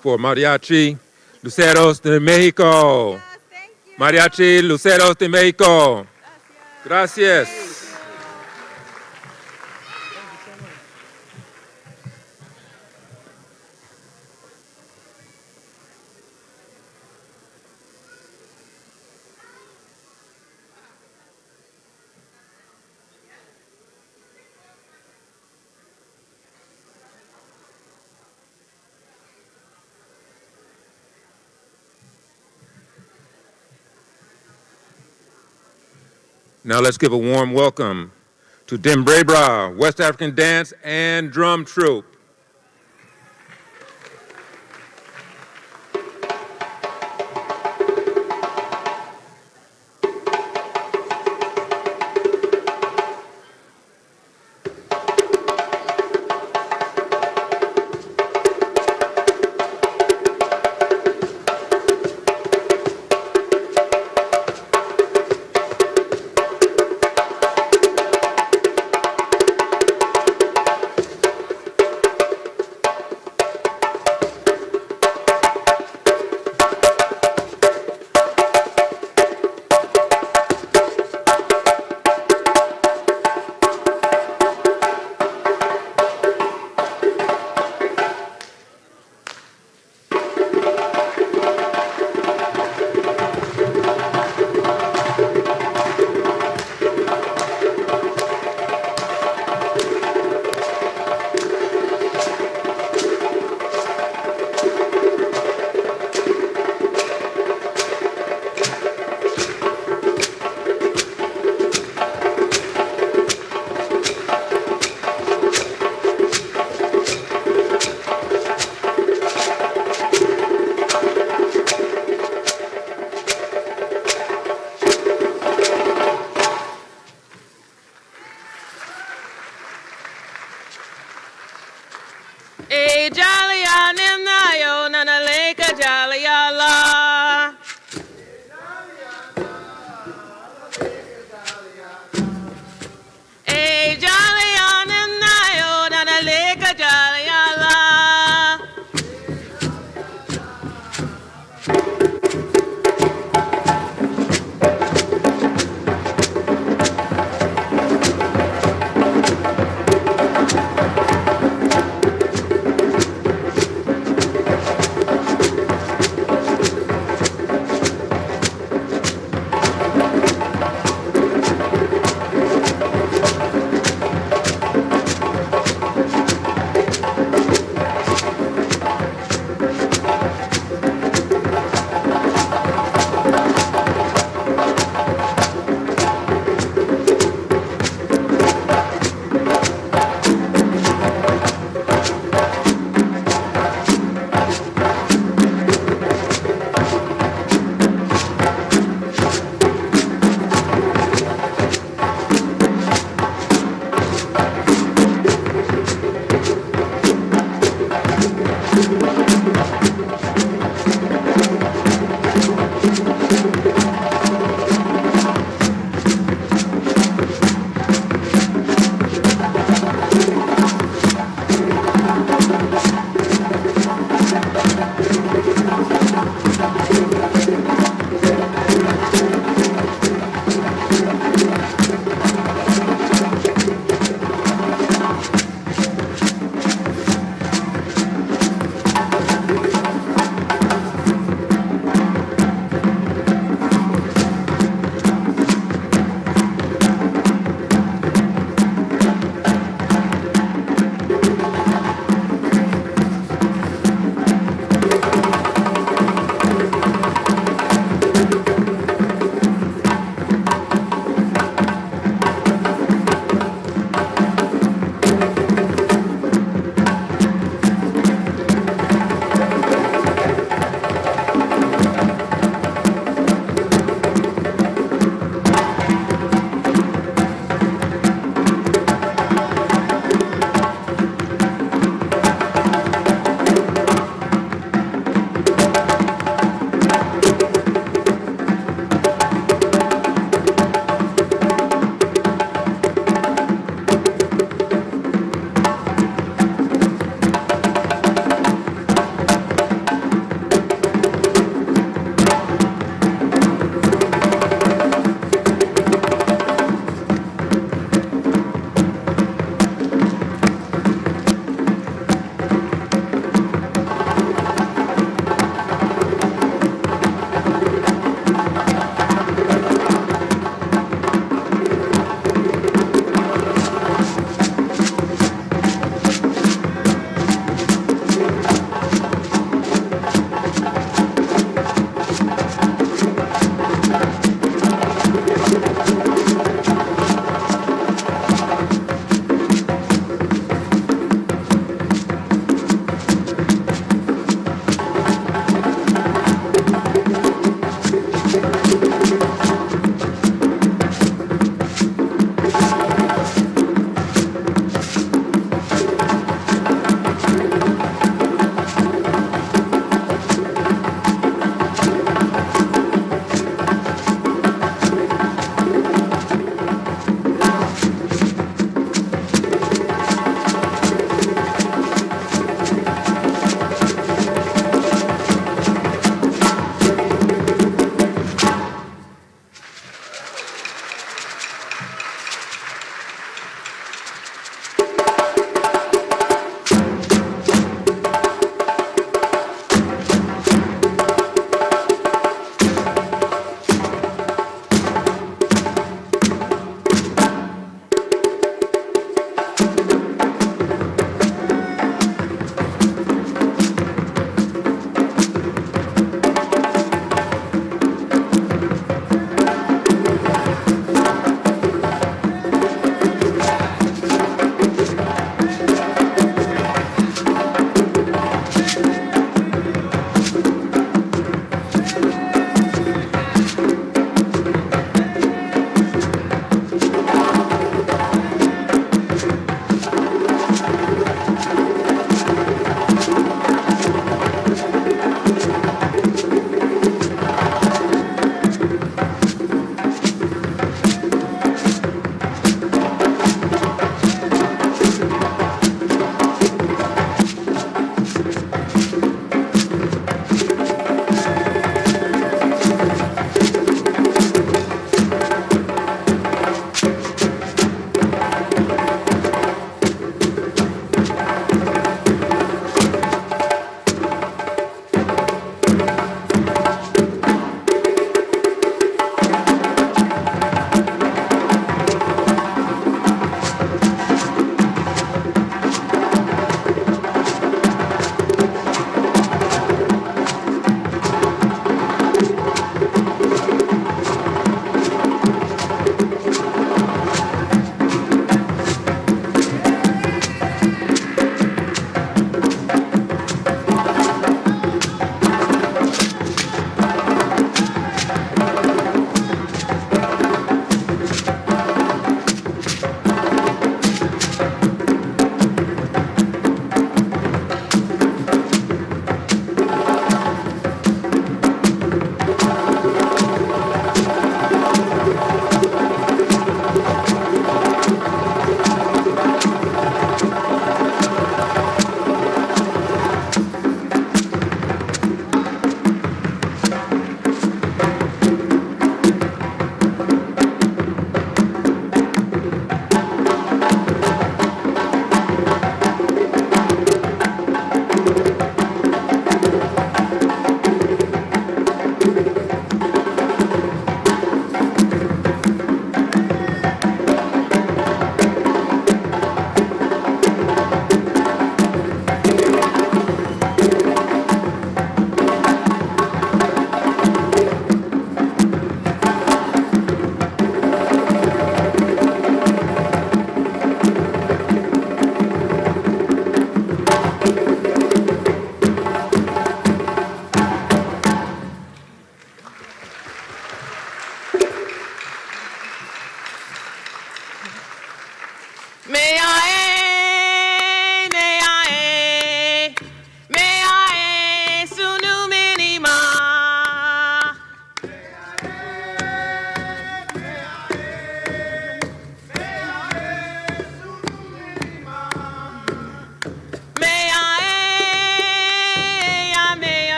for Mariachi Luceros de Mexico. Mariachi Luceros de Mexico. Gracias. Now let's give a warm welcome to Dimbrebra, West African Dance and Drum Troupe.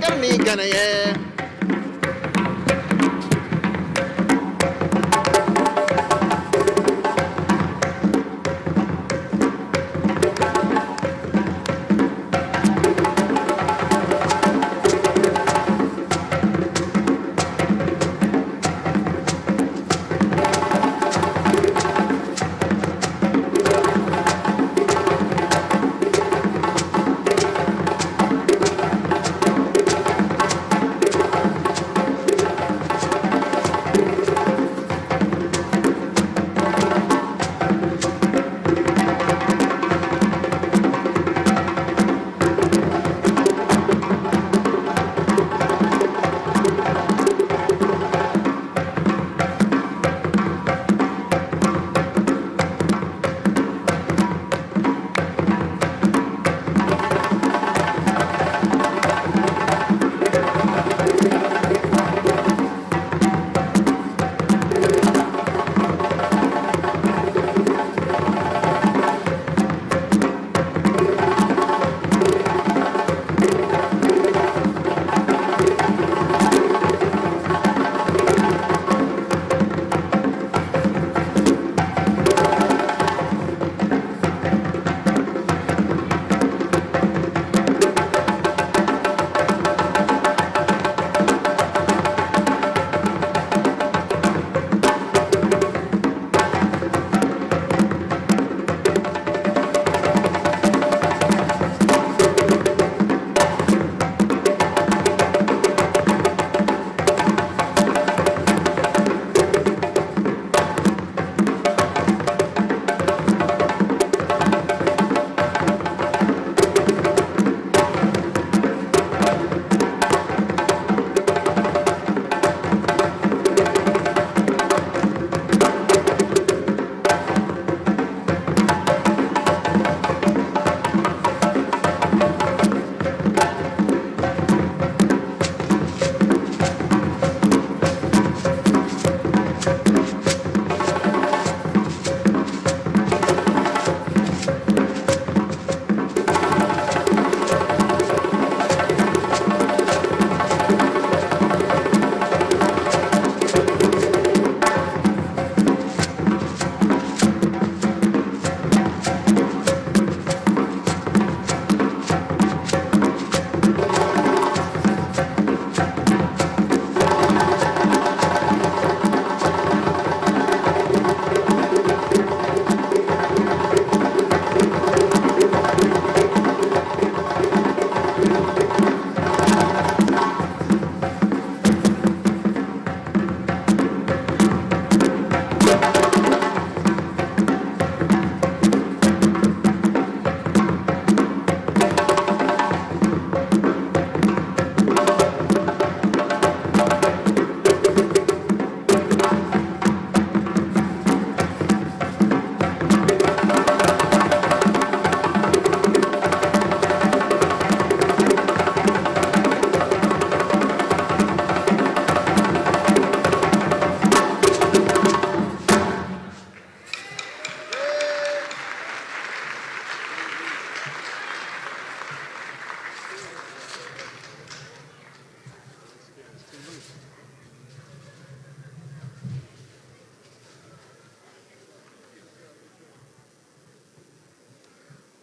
Gani Ganaye.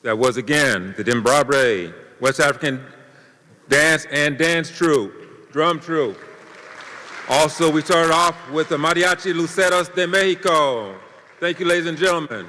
That was again the Dimbrabre West African Dance and Dance Troupe, Drum Troupe. Also, we started off with the Mariachi Luceros de Mexico. Thank you, ladies and gentlemen.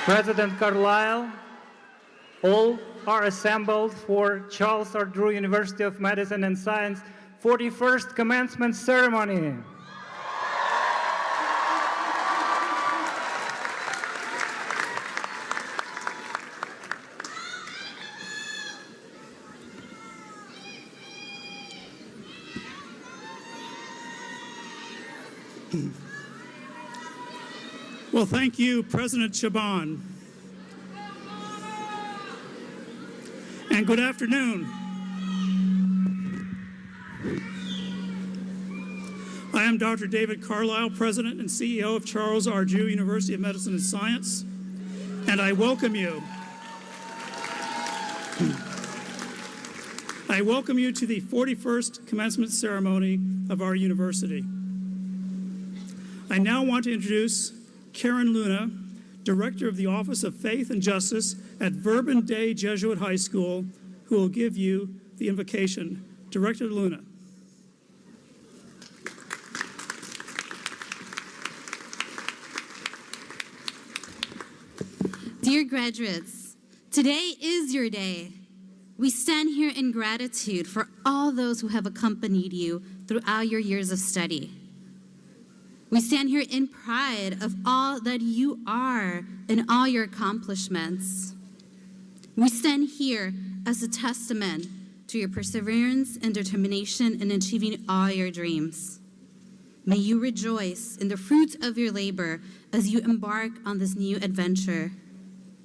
President Carlisle, all are assembled for Charles R. Drew University of Medicine and Science 41st Commencement Ceremony. Well, thank you, President Chaban. And good afternoon. I am Dr. David Carlisle, President and CEO of Charles R. Drew University of Medicine and Science, and I welcome you. I welcome you to the 41st commencement ceremony of our university. I now want to introduce Karen Luna, Director of the Office of Faith and Justice at Verbum Dei Jesuit High School, who will give you the invocation. Director Luna. Dear graduates, today is your day. We stand here in gratitude for all those who have accompanied you throughout your years of study. We stand here in pride of all that you are and all your accomplishments. We stand here as a testament to your perseverance and determination in achieving all your dreams. May you rejoice in the fruits of your labor as you embark on this new adventure.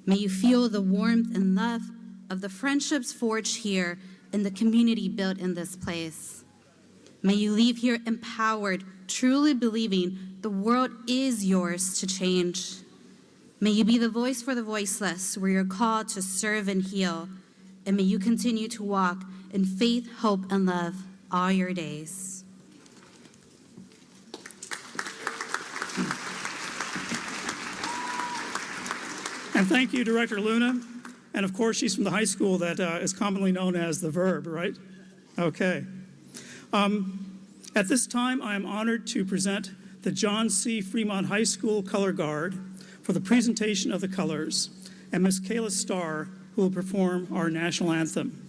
May you feel the warmth and love of the friendships forged here and the community built in this place. May you leave here empowered, truly believing the world is yours to change. May you be the voice for the voiceless, where you're called to serve and heal. And may you continue to walk in faith, hope, and love all your days. And thank you, Director Luna. And of course, she's from the high school that is commonly known as the Verb, right? Okay. At this time, I am honored to present the John C. Fremont High School Color Guard for the presentation of the colors, and Ms. Kayla Starr, who will perform our national anthem.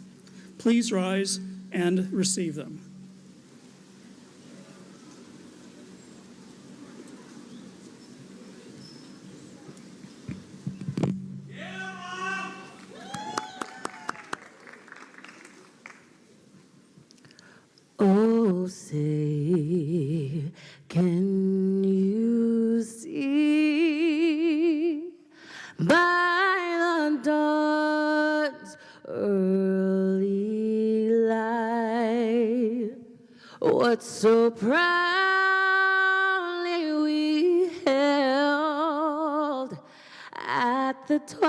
Please rise and receive them. Oh, say, can you see by the dawn's early light what so proudly we held at the twilight's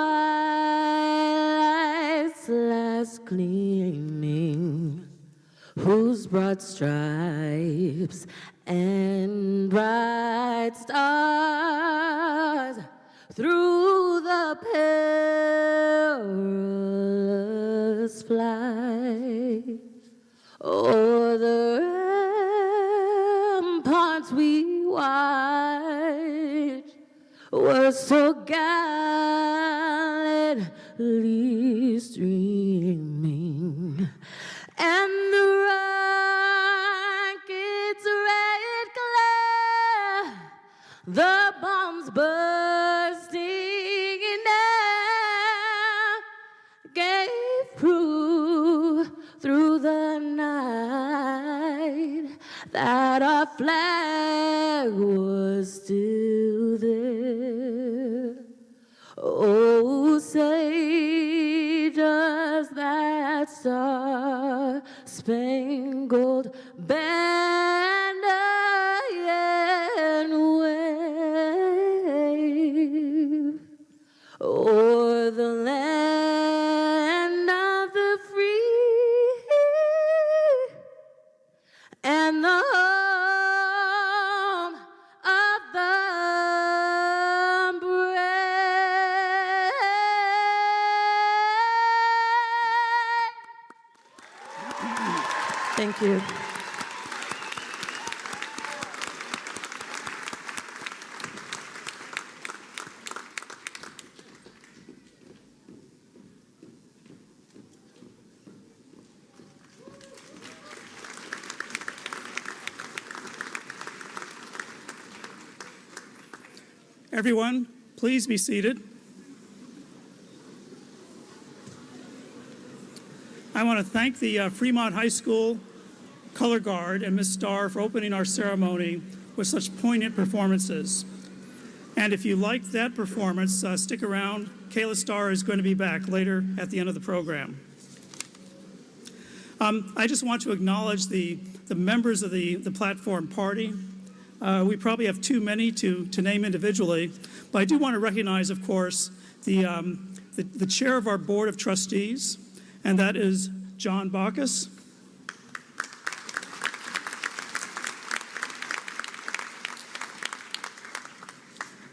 last gleaming, whose broad stripes and bright stars through the perilous flight o'er the ramparts we watched were so gallantly streaming, and the rocket's red glare, the bombs bursting in air, gave proof through the night that our flag was still there. Oh, say does that star-spangled banner yet wave o'er the land of the free and the home of the brave? Thank you. Everyone, please be seated. I want to thank the Fremont High School Color Guard and Ms. Starr for opening our ceremony with such poignant performances. And if you liked that performance, stick around. Kayla Starr is going to be back later at the end of the program. I just want to acknowledge the members of the platform party. We probably have too many to name individually, but I do want to recognize, of course, the chair of our Board of Trustees, and that is John Bacchus.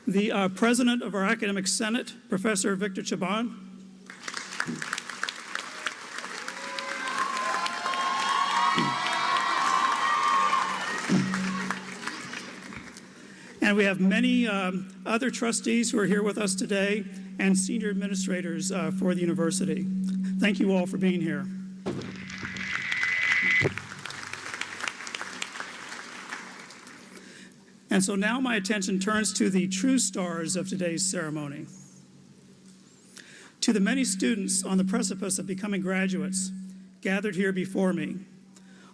The president of our Academic Senate, Professor Victor Chaban. And we have many other trustees who are here with us today and senior administrators for the university. Thank you all for being here. And so now my attention turns to the true stars of today's ceremony. To the many students on the precipice of becoming graduates gathered here before me,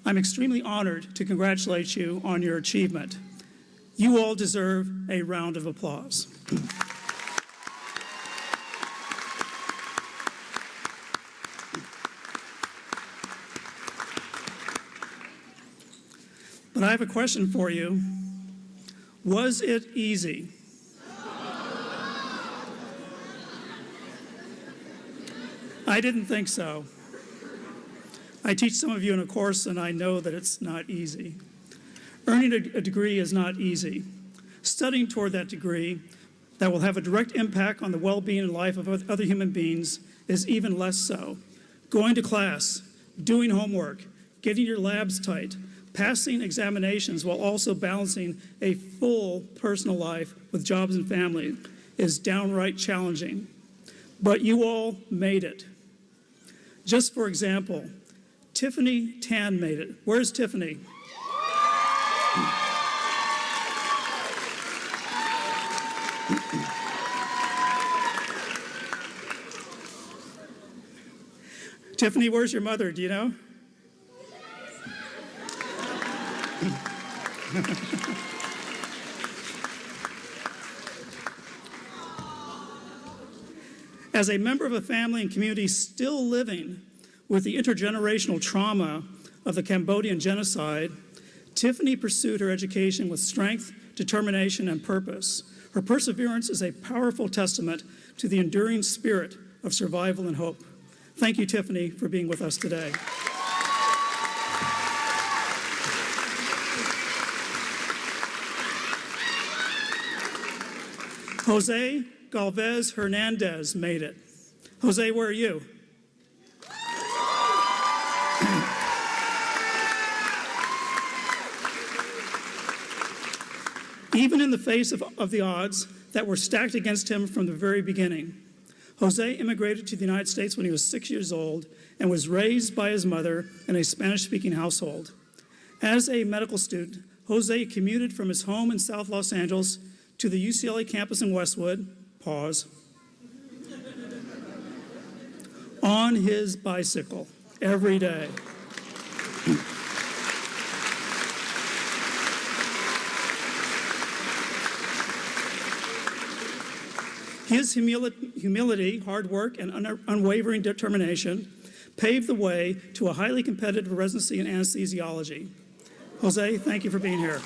I'm extremely honored to congratulate you on your achievement. You all deserve a round of applause. But I have a question for you. Was it easy? I didn't think so. I teach some of you in a course, and I know that it's not easy. Earning a degree is not easy. Studying toward that degree that will have a direct impact on the well-being and life of other human beings is even less so. Going to class, doing homework, getting your labs tight, passing examinations while also balancing a full personal life with jobs and family is downright challenging. But you all made it. Just for example, Tiffany Tan made it. Where's Tiffany? Tiffany, where's your mother? Do you know? As a member of a family and community still living with the intergenerational trauma of the Cambodian genocide, Tiffany pursued her education with strength, determination, and purpose. Her perseverance is a powerful testament to the enduring spirit of survival and hope. Thank you, Tiffany, for being with us today. Jose Galvez Hernandez made it. Jose, where are you? Even in the face of the odds that were stacked against him from the very beginning, Jose immigrated to the United States when he was 6 years old and was raised by his mother in a Spanish-speaking household. As a medical student, Jose commuted from his home in South Los Angeles to the UCLA campus in Westwood, pause, on his bicycle every day. His humility, hard work, and unwavering determination paved the way to a highly competitive residency in anesthesiology. Jose, thank you for being here.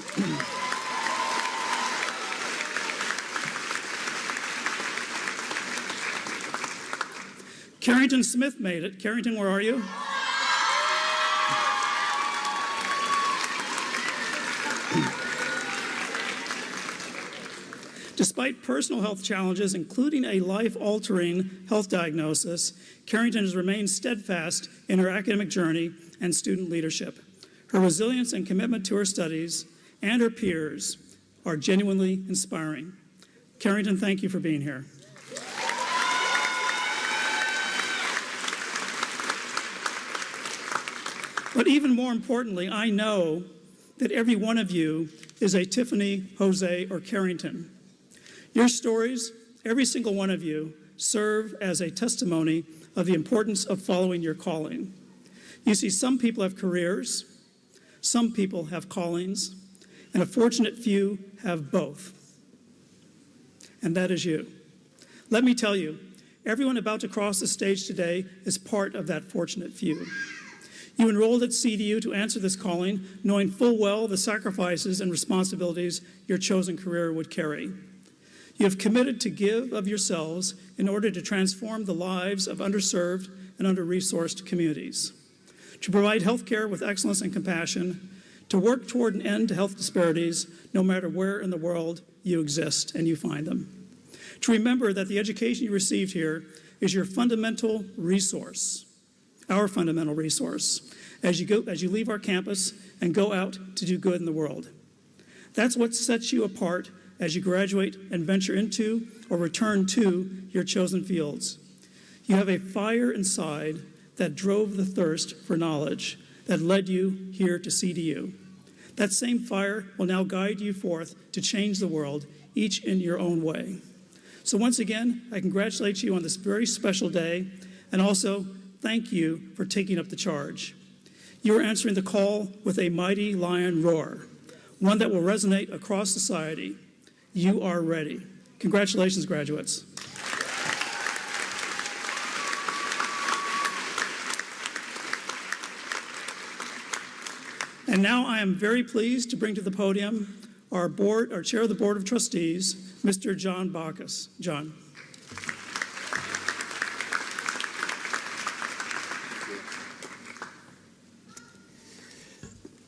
Carrington Smith made it. Carrington, where are you? Despite personal health challenges, including a life-altering health diagnosis, Carrington has remained steadfast in her academic journey and student leadership. Her resilience and commitment to her studies and her peers are genuinely inspiring. Carrington, thank you for being here. But even more importantly, I know that every one of you is a Tiffany, Jose, or Carrington. Your stories, every single one of you, serve as a testimony of the importance of following your calling. You see, some people have careers, some people have callings, and a fortunate few have both. And that is you. Let me tell you, everyone about to cross the stage today is part of that fortunate few. You enrolled at CDU to answer this calling, knowing full well the sacrifices and responsibilities your chosen career would carry. You have committed to give of yourselves in order to transform the lives of underserved and under-resourced communities, to provide health care with excellence and compassion, to work toward an end to health disparities no matter where in the world you exist and you find them, to remember that the education you received here is your fundamental resource, our fundamental resource, as you leave our campus and go out to do good in the world. That's what sets you apart as you graduate and venture into or return to your chosen fields. You have a fire inside that drove the thirst for knowledge that led you here to CDU. That same fire will now guide you forth to change the world, each in your own way. So once again, I congratulate you on this very special day, and also thank you for taking up the charge. You are answering the call with a mighty lion roar, one that will resonate across society. You are ready. Congratulations, graduates. And now I am very pleased to bring to the podium our Chair of the Board of Trustees, Mr. John Bacchus. John.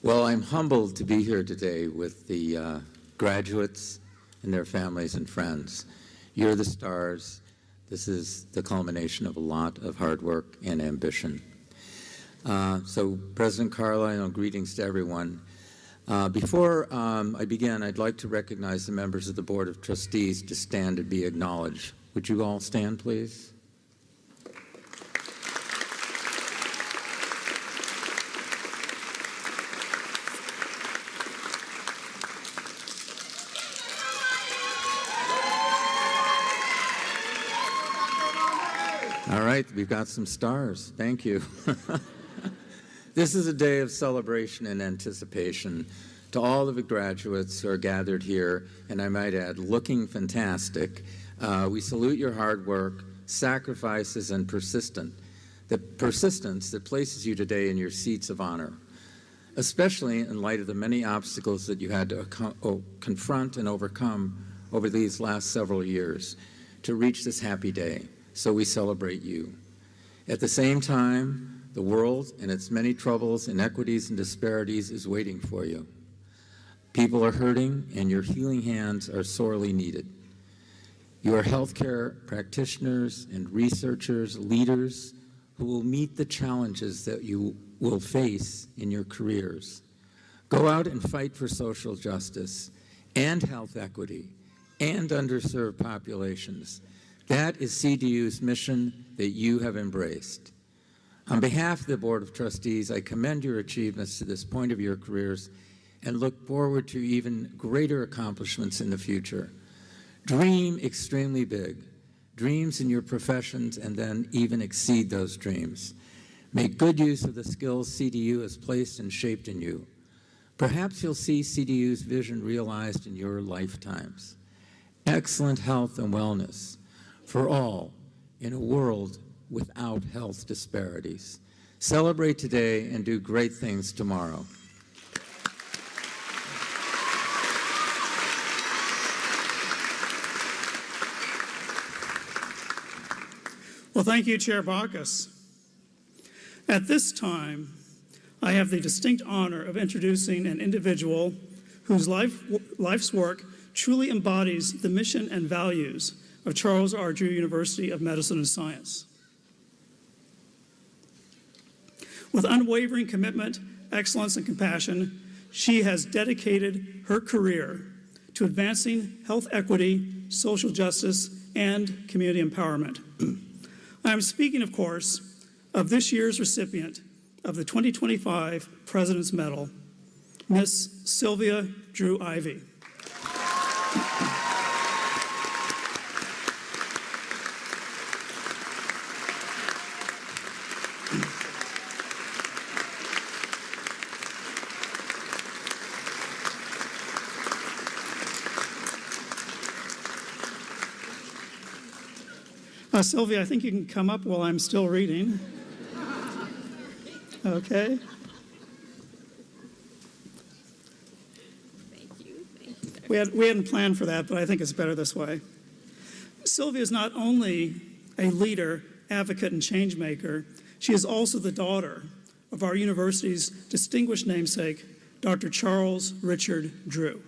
Well, I'm humbled to be here today with the graduates and their families and friends. You're the stars. This is the culmination of a lot of hard work and ambition. So, President Carlisle, greetings to everyone. Before I begin, I'd like to recognize the members of the Board of Trustees to stand and be acknowledged. Would you all stand, please? All right, we've got some stars. Thank you. This is a day of celebration and anticipation to all of the graduates who are gathered here, and I might add, looking fantastic. We salute your hard work, sacrifices, and persistence that places you today in your seats of honor, especially in light of the many obstacles that you had to confront and overcome over these last several years to reach this happy day. So we celebrate you. At the same time, the world and its many troubles, inequities, and disparities is waiting for you. People are hurting, and your healing hands are sorely needed. You are healthcare practitioners and researchers, leaders who will meet the challenges that you will face in your careers. Go out and fight for social justice and health equity and underserved populations. That is CDU's mission that you have embraced. On behalf of the Board of Trustees, I commend your achievements to this point of your careers and look forward to even greater accomplishments in the future. Dream extremely big, dreams in your professions, and then even exceed those dreams. Make good use of the skills CDU has placed and shaped in you. Perhaps you'll see CDU's vision realized in your lifetimes. Excellent health and wellness for all in a world without health disparities. Celebrate today and do great things tomorrow. Well, thank you, Chair Bacchus. At this time, I have the distinct honor of introducing an individual whose life's work truly embodies the mission and values of Charles R. Drew University of Medicine and Science. With unwavering commitment, excellence, and compassion, she has dedicated her career to advancing health equity, social justice, and community empowerment. I am speaking, of course, of this year's recipient of the 2025 President's Medal, Miss Sylvia Drew Ivey. Sylvia, I think you can come up while I'm still reading. Okay. Thank you. Thank you. We hadn't planned for that, but I think it's better this way. Sylvia is not only a leader, advocate, and change maker, she is also the daughter of our university's distinguished namesake, Dr. Charles Richard Drew.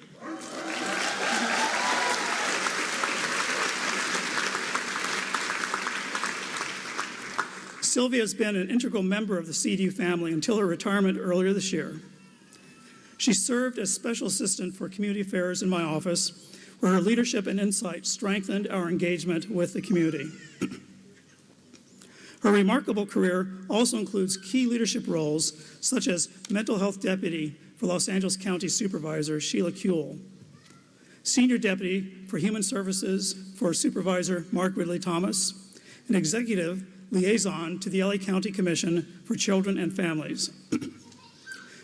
Sylvia has been an integral member of the CDU family until her retirement earlier this year. She served as special assistant for community affairs in my office, where her leadership and insight strengthened our engagement with the community. Her remarkable career also includes key leadership roles, such as mental health deputy for Los Angeles County Supervisor Sheila Kuehl, senior deputy for human services for Supervisor Mark Ridley Thomas, and executive liaison to the LA County Commission for Children and Families.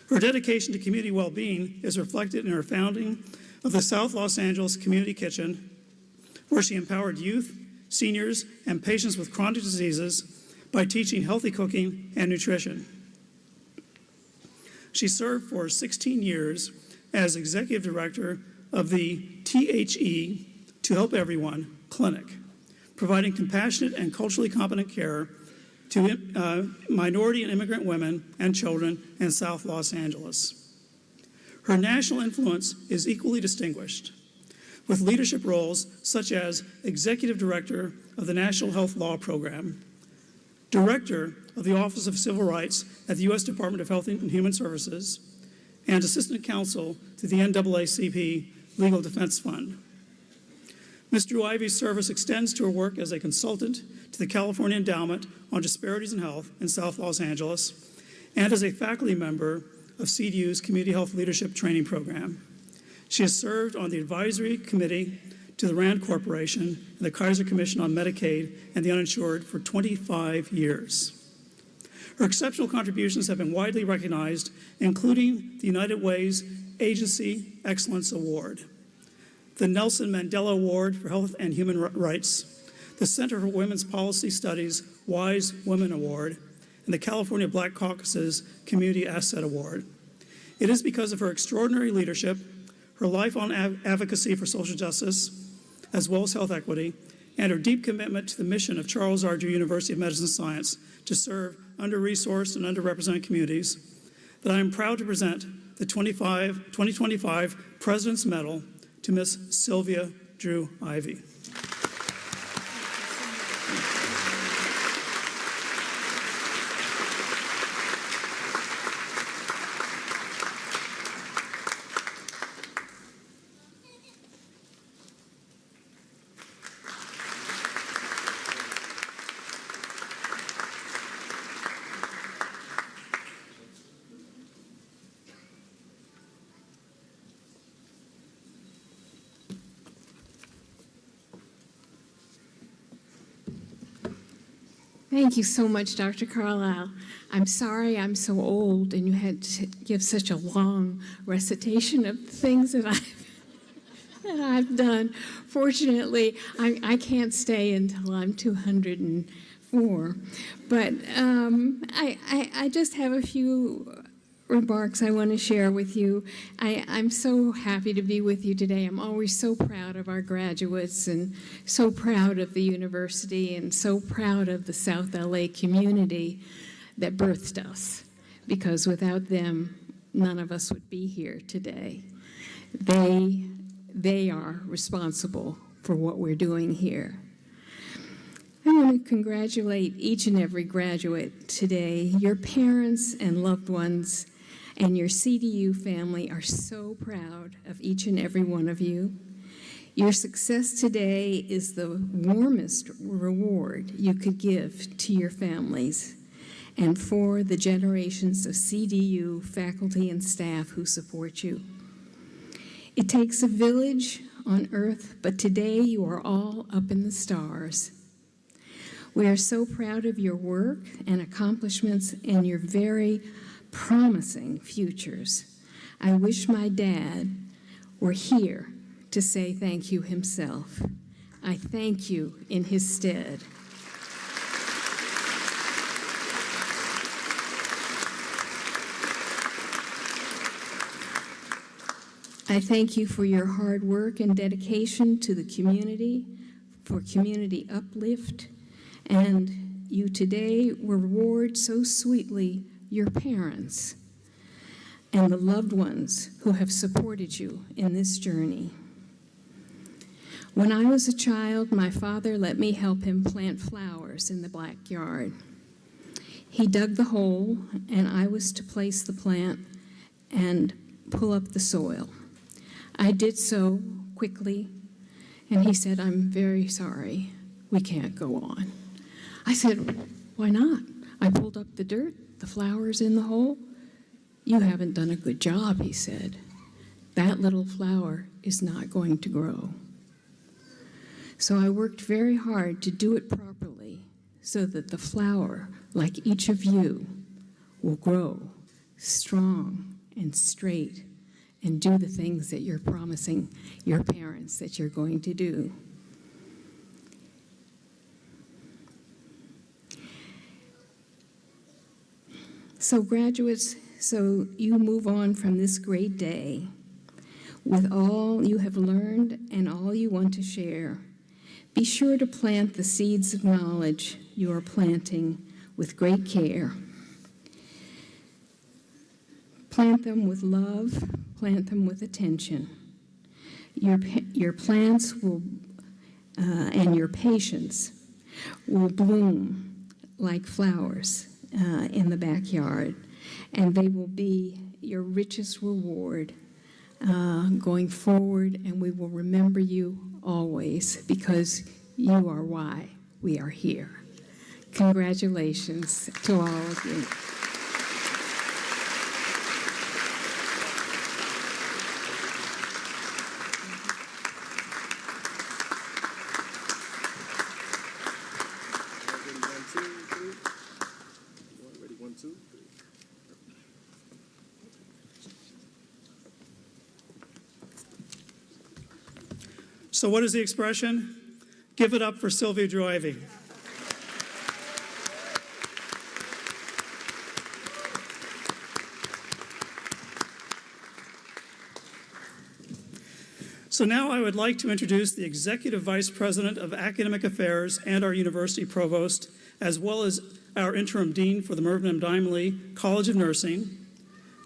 Her dedication to community well-being is reflected in her founding of the South Los Angeles Community Kitchen, where she empowered youth, seniors, and patients with chronic diseases by teaching healthy cooking and nutrition. She served for 16 years as executive director of the THE, To Help Everyone Clinic, providing compassionate and culturally competent care to minority and immigrant women and children in South Los Angeles. Her national influence is equally distinguished, with leadership roles such as Executive Director of the National Health Law Program, Director of the Office of Civil Rights at the U.S. Department of Health and Human Services, and Assistant Counsel to the NAACP Legal Defense Fund. Ms. Drew Ivey's service extends to her work as a consultant to the California Endowment on Disparities in Health in South Los Angeles and as a faculty member of CDU's Community Health Leadership Training Program. She has served on the advisory committee to the RAND Corporation and the Kaiser Commission on Medicaid and the Uninsured for 25 years. Her exceptional contributions have been widely recognized, including the United Way's Agency Excellence Award, the Nelson Mandela Award for Health and Human Rights, the Center for Women's Policy Studies Wise Women Award, and the California Black Caucus's Community Asset Award. It is because of her extraordinary leadership, her lifelong advocacy for social justice, as well as health equity, and her deep commitment to the mission of Charles R. Drew University of Medicine and Science to serve under-resourced and underrepresented communities, that I am proud to present the 2025 President's Medal to Ms. Sylvia Drew Ivey. Thank you so much, Dr. Carlisle. I'm sorry I'm so old and you had to give such a long recitation of things that I've done. Fortunately, I can't stay until I'm 204. But I just have a few remarks I want to share with you. I'm so happy to be with you today. I'm always so proud of our graduates and so proud of the university and so proud of the South LA community that birthed us, because without them, none of us would be here today. They are responsible for what we're doing here. I want to congratulate each and every graduate today. Your parents and loved ones and your CDU family are so proud of each and every one of you. Your success today is the warmest reward you could give to your families and for the generations of CDU faculty and staff who support you. It takes a village on earth, but today you are all up in the stars. We are so proud of your work and accomplishments and your very promising futures. I wish my dad were here to say thank you himself. I thank you in his stead. I thank you for your hard work and dedication to the community, for community uplift, and you today reward so sweetly your parents and the loved ones who have supported you in this journey. When I was a child, my father let me help him plant flowers in the backyard. He dug the hole, and I was to place the plant and pull up the soil. I did so quickly, and he said, "I'm very sorry, we can't go on." I said, "Why not? I pulled up the dirt, the flowers in the hole." "You haven't done a good job," he said. "That little flower is not going to grow." So I worked very hard to do it properly so that the flower, like each of you, will grow strong and straight and do the things that you're promising your parents that you're going to do. So graduates, so you move on from this great day with all you have learned and all you want to share. Be sure to plant the seeds of knowledge you are planting with great care. Plant them with love, plant them with attention. Your plants will, and your patience will bloom like flowers in the backyard, and they will be your richest reward going forward, and we will remember you always because you are why we are here. Congratulations to all of you. So what is the expression? Give it up for Sylvia Joivy. So now I would like to introduce the Executive Vice President of Academic Affairs and our University Provost, as well as our Interim Dean for the Mervyn M. Dimely College of Nursing.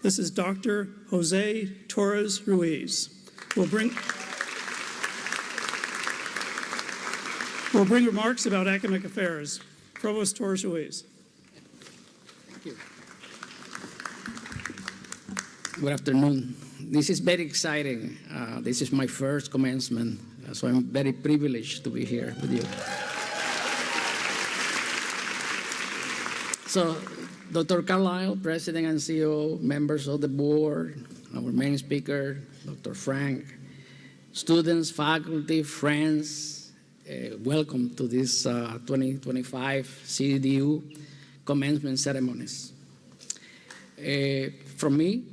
This is Dr. Jose Torres Ruiz. We'll bring remarks about academic affairs. Provost Torres Ruiz. Thank you. Good afternoon. This is very exciting. This is my first commencement, so I'm very privileged to be here with you. So, Dr. Carlisle, President and CEO, members of the board, our main speaker, Dr. Frank, students, faculty, friends, welcome to this 2025 CDU commencement ceremonies. From me,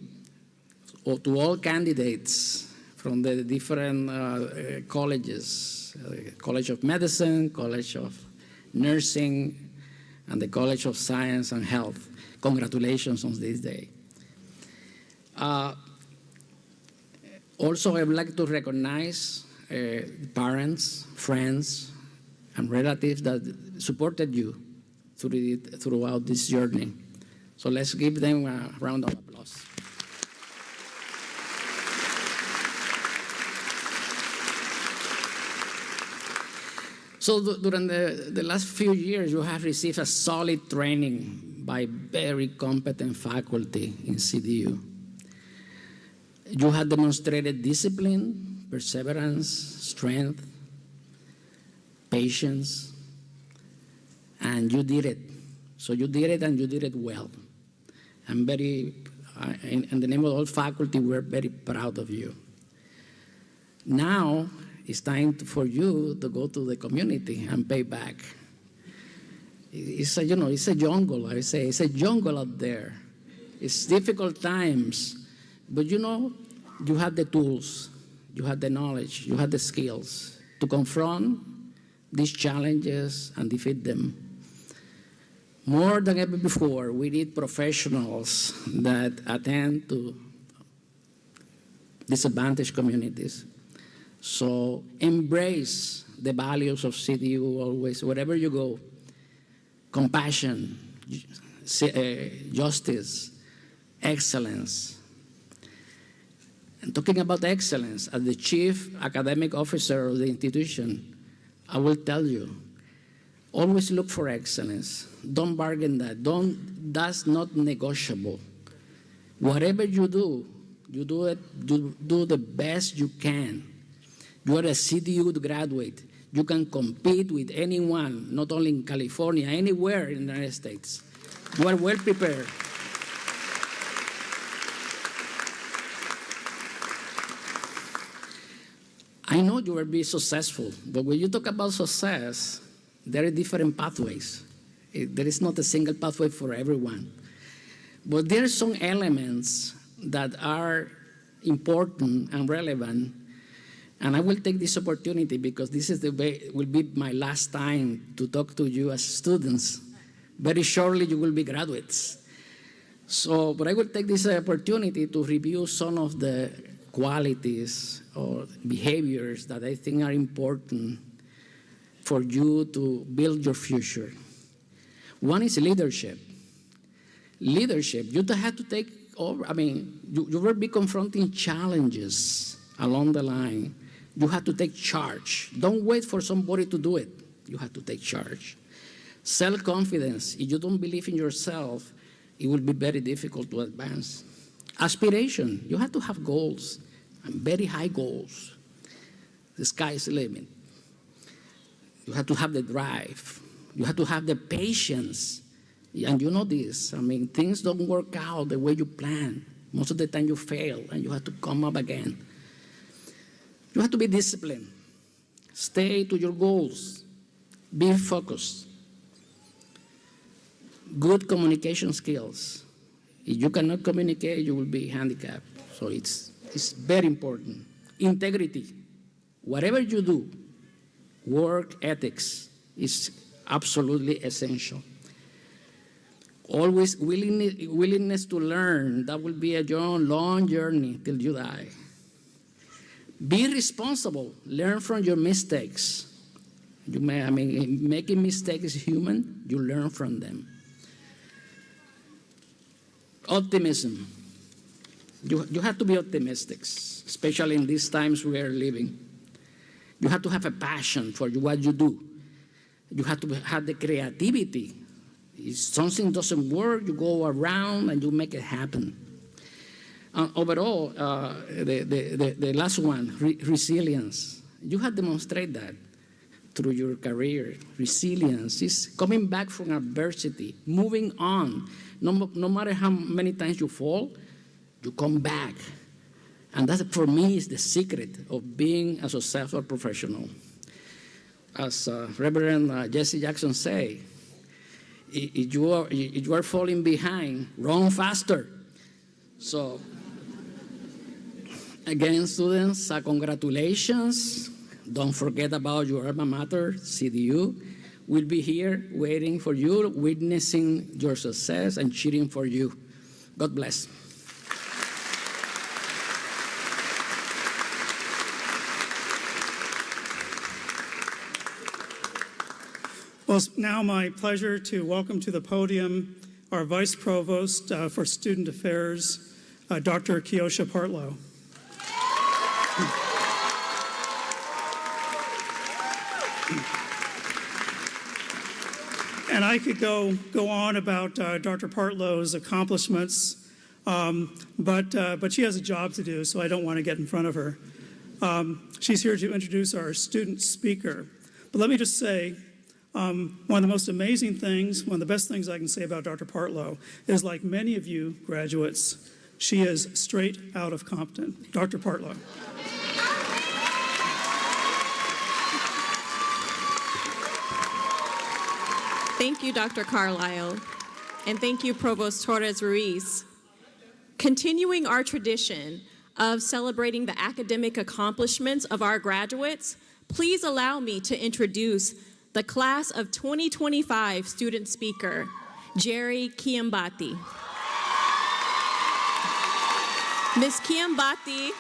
to all candidates from the different colleges, College of Medicine, College of Nursing, and the College of Science and Health, congratulations on this day. Also, I would like to recognize parents, friends, and relatives that supported you throughout this journey. So let's give them a round of applause. So during the last few years, you have received a solid training by very competent faculty in CDU. You have demonstrated discipline, perseverance, strength, patience, and you did it. So you did it, and you did it well. I'm very, in the name of all faculty, we're very proud of you. Now, it's time for you to go to the community and pay back. It's a, it's a jungle, I say. It's a jungle out there. It's difficult times, but you have the tools, you have the knowledge, you have the skills to confront these challenges and defeat them. More than ever before, we need professionals that attend to disadvantaged communities. So embrace the values of CDU always, wherever you go. Compassion, justice, excellence. And talking about excellence, as the chief academic officer of the institution, I will tell you, always look for excellence. Don't bargain that. That's not negotiable. Whatever you do the best you can. You are a CDU graduate. You can compete with anyone, not only in California, anywhere in the United States. You are well prepared. I know you will be successful, but when you talk about success, there are different pathways. There is not a single pathway for everyone. But there are some elements that are important and relevant, and I will take this opportunity because this is will be my last time to talk to you as students. Very shortly, you will be graduates. But I will take this opportunity to review some of the qualities or behaviors that I think are important for you to build your future. One is leadership. Leadership, you have to take over. I mean, you will be confronting challenges along the line. You have to take charge. Don't wait for somebody to do it. You have to take charge. Self-confidence. If you don't believe in yourself, it will be very difficult to advance. Aspiration. You have to have goals, and very high goals. The sky is the limit. You have to have the drive. You have to have the patience. And you know this. I mean, things don't work out the way you plan. Most of the time you fail, and you have to come up again. You have to be disciplined. Stay to your goals. Be focused. Good communication skills. If you cannot communicate, you will be handicapped. So it's very important. Integrity. Whatever you do, work ethics is absolutely essential. Always willingness to learn. That will be a long journey till you die. Be responsible. Learn from your mistakes. Making mistakes is human. You learn from them. Optimism. You have to be optimistic, especially in these times we are living. You have to have a passion for what you do. You have to have the creativity. If something doesn't work, you go around and you make it happen. Overall, the last one, resilience. You have demonstrated that through your career. Resilience is coming back from adversity, moving on. No matter how many times you fall, you come back. And that, for me, is the secret of being a successful professional. As Reverend Jesse Jackson say, if you are falling behind, run faster. So, again, students, congratulations. Don't forget about your alma mater, CDU. We'll be here waiting for you, witnessing your success and cheering for you. God bless. Well, it's now my pleasure to welcome to the podium our Vice Provost for Student Affairs, Dr. Keosha Partlow. And I could go on about Dr. Partlow's accomplishments, but she has a job to do, so I don't want to get in front of her. She's here to introduce our student speaker. But let me just say, one of the most amazing things, one of the best things I can say about Dr. Partlow is, like many of you graduates, she is straight out of Compton. Dr. Partlow. Thank you, Dr. Carlisle, and thank you, Provost Torres-Ruiz. Continuing our tradition of celebrating the academic accomplishments of our graduates, please allow me to introduce the class of 2025 student speaker, Jerry Kiambati. Ms. Kiambati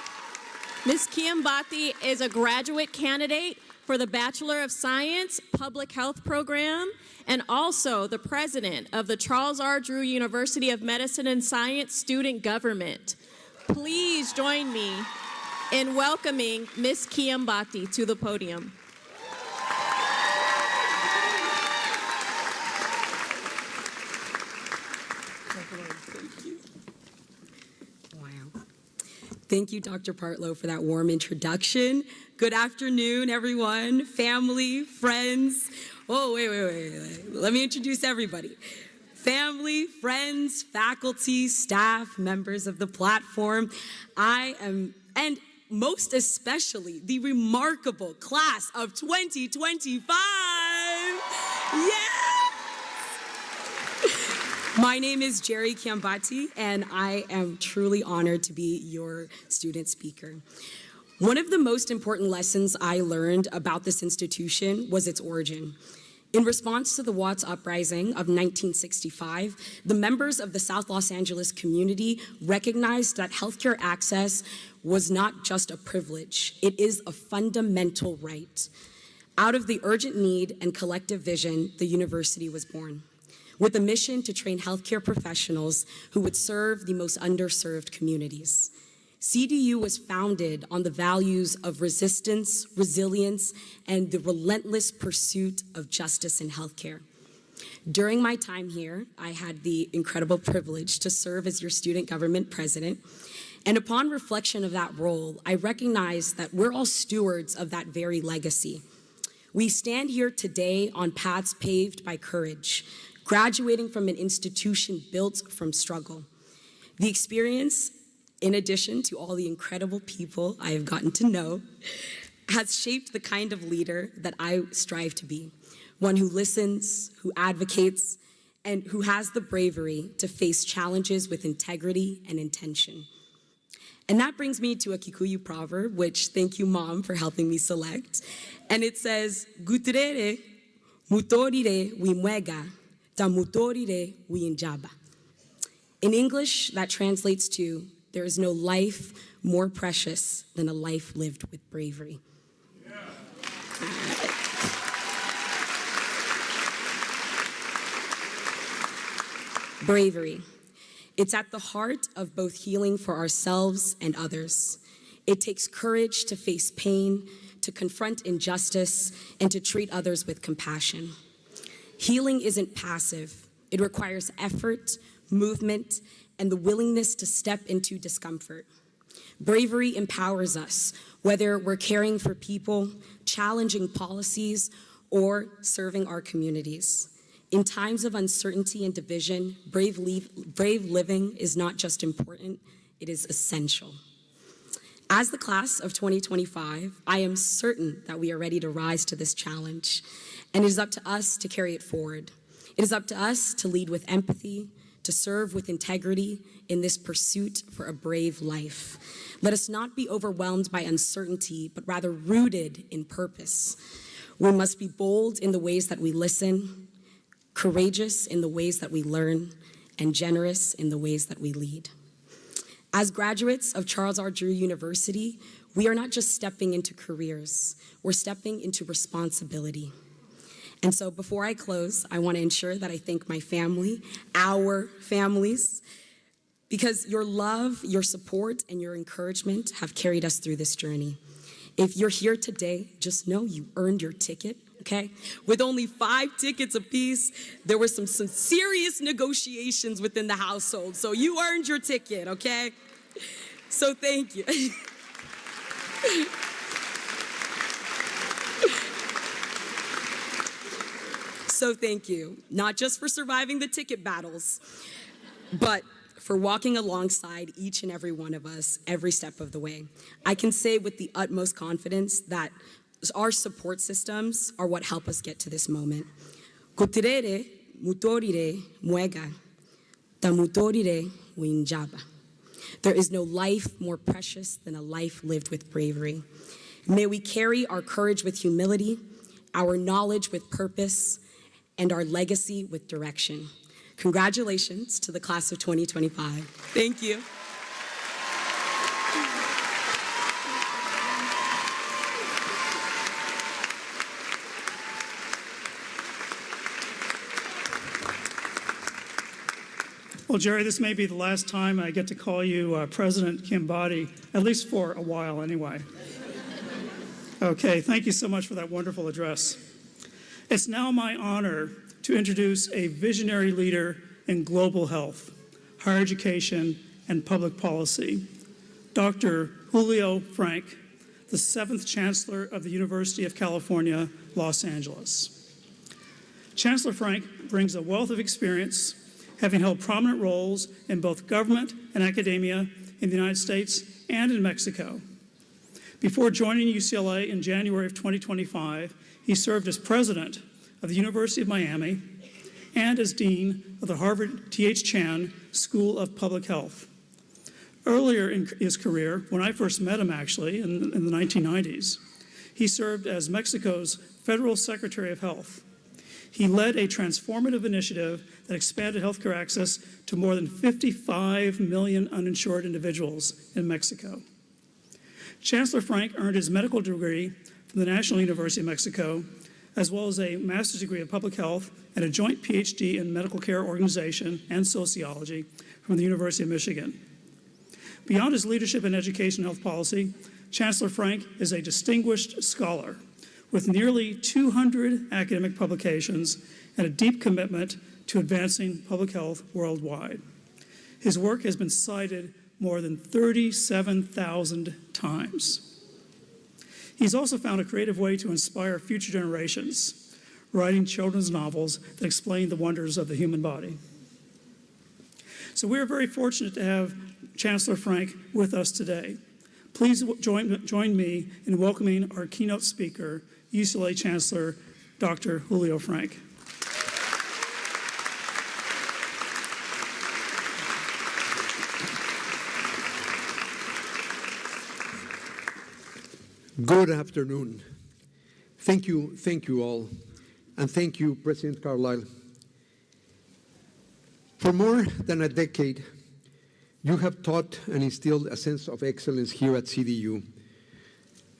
Ms. Kiambati is a graduate candidate for the Bachelor of Science Public Health program and also the president of the Charles R. Drew University of Medicine and Science Student Government. Please join me in welcoming Ms. Kiambati to the podium. Thank you, Dr. Partlow, for that warm introduction. Good afternoon, everyone, family, friends. Oh, wait. Let me introduce everybody. Family, friends, faculty, staff, members of the platform. And most especially, the remarkable class of 2025. Yes! My name is Jerry Kiambati, and I am truly honored to be your student speaker. One of the most important lessons I learned about this institution was its origin. In response to the Watts Uprising of 1965, the members of the South Los Angeles community recognized that healthcare access was not just a privilege, it is a fundamental right. Out of the urgent need and collective vision, the university was born, with a mission to train healthcare professionals who would serve the most underserved communities. CDU was founded on the values of resistance, resilience, and the relentless pursuit of justice in healthcare. During my time here, I had the incredible privilege to serve as your student government president. And upon reflection of that role, I recognized that we're all stewards of that very legacy. We stand here today on paths paved by courage, graduating from an institution built from struggle. The experience, in addition to all the incredible people I have gotten to know, has shaped the kind of leader that I strive to be. One who listens, who advocates, and who has the bravery to face challenges with integrity and intention. And that brings me to a Kikuyu proverb, which thank you, Mom, for helping me select. And it says, "Guturere, mutorire wimwega, ta mutorire winjaba." In English, that translates to, there is no life more precious than a life lived with bravery. Bravery. It's at the heart of both healing for ourselves and others. It takes courage to face pain, to confront injustice, and to treat others with compassion. Healing isn't passive. It requires effort, movement, and the willingness to step into discomfort. Bravery empowers us, whether we're caring for people, challenging policies, or serving our communities. In times of uncertainty and division, brave living is not just important, it is essential. As the class of 2025, I am certain that we are ready to rise to this challenge, and it is up to us to carry it forward. It is up to us to lead with empathy, to serve with integrity in this pursuit for a brave life. Let us not be overwhelmed by uncertainty, but rather rooted in purpose. We must be bold in the ways that we listen, courageous in the ways that we learn, and generous in the ways that we lead. As graduates of Charles R. Drew University, we are not just stepping into careers, we're stepping into responsibility. And so before I close, I want to ensure that I thank my family, our families, because your love, your support, and your encouragement have carried us through this journey. If you're here today, just know you earned your ticket, okay? With only 5 tickets apiece, there were some serious negotiations within the household, so you earned your ticket, okay? So thank you. So thank you, not just for surviving the ticket battles, but for walking alongside each and every one of us every step of the way. I can say with the utmost confidence that our support systems are what help us get to this moment. Kutirere mutorire muega, ta mutorire winjaba. There is no life more precious than a life lived with bravery. May we carry our courage with humility, our knowledge with purpose, and our legacy with direction. Congratulations to the class of 2025. Thank you. Well, Jerry, this may be the last time I get to call you President Kimbati, at least for a while anyway. Okay, thank you so much for that wonderful address. It's now my honor to introduce a visionary leader in global health, higher education, and public policy, Dr. Julio Frank, the 7th Chancellor of the University of California, Los Angeles. Chancellor Frank brings a wealth of experience, having held prominent roles in both government and academia in the United States and in Mexico. Before joining UCLA in January of 2025, he served as president of the University of Miami and as dean of the Harvard T.H. Chan School of Public Health. Earlier in his career, when I first met him actually in the 1990s, he served as Mexico's Federal Secretary of Health. He led a transformative initiative that expanded healthcare access to more than 55 million uninsured individuals in Mexico. Chancellor Frank earned his medical degree from the National University of Mexico, as well as a master's degree in public health and a joint PhD in medical care organization and sociology from the University of Michigan. Beyond his leadership in education and health policy, Chancellor Frank is a distinguished scholar with nearly 200 academic publications and a deep commitment to advancing public health worldwide. His work has been cited more than 37,000 times. He's also found a creative way to inspire future generations, writing children's novels that explain the wonders of the human body. So we're very fortunate to have Chancellor Frank with us today. Please join me in welcoming our keynote speaker, UCLA Chancellor Dr. Julio Frank. Good afternoon. Thank you all, and thank you, President Carlisle. For more than a decade, you have taught and instilled a sense of excellence here at CDU,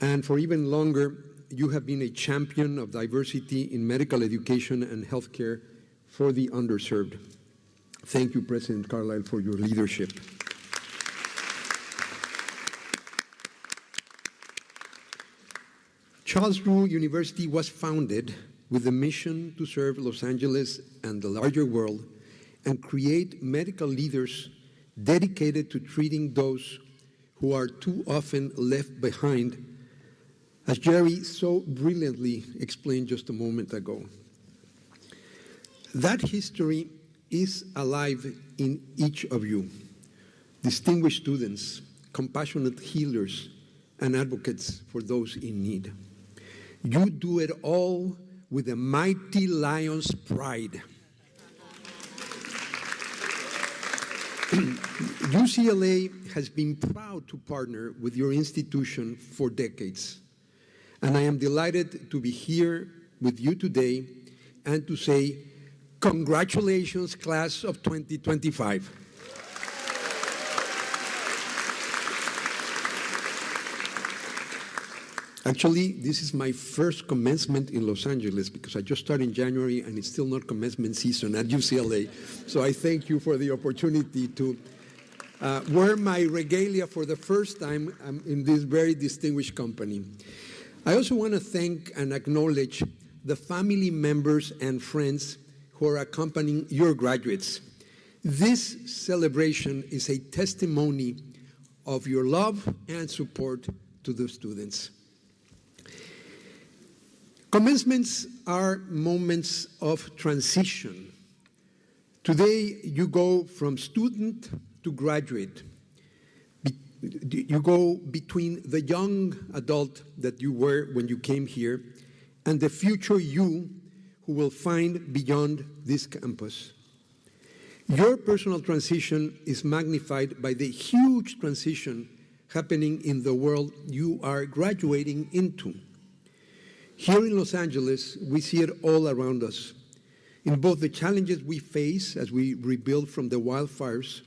and for even longer, you have been a champion of diversity in medical education and healthcare for the underserved. Thank you, President Carlisle, for your leadership. Charles Drew University was founded with the mission to serve Los Angeles and the larger world and create medical leaders dedicated to treating those who are too often left behind, as Jerry so brilliantly explained just a moment ago. That history is alive in each of you, distinguished students, compassionate healers, and advocates for those in need. You do it all with a mighty lion's pride. UCLA has been proud to partner with your institution for decades, and I am delighted to be here with you today and to say, congratulations, class of 2025. Actually, this is my first commencement in Los Angeles because I just started in January and it's still not commencement season at UCLA. So I thank you for the opportunity to wear my regalia for the first time in this very distinguished company. I also want to thank and acknowledge the family members and friends who are accompanying your graduates. This celebration is a testimony of your love and support to the students. Commencements are moments of transition. Today, you go from student to graduate. You go between the young adult that you were when you came here and the future you who will find beyond this campus. Your personal transition is magnified by the huge transition happening in the world you are graduating into. Here in Los Angeles, we see it all around us, in both the challenges we face as we rebuild from the wildfires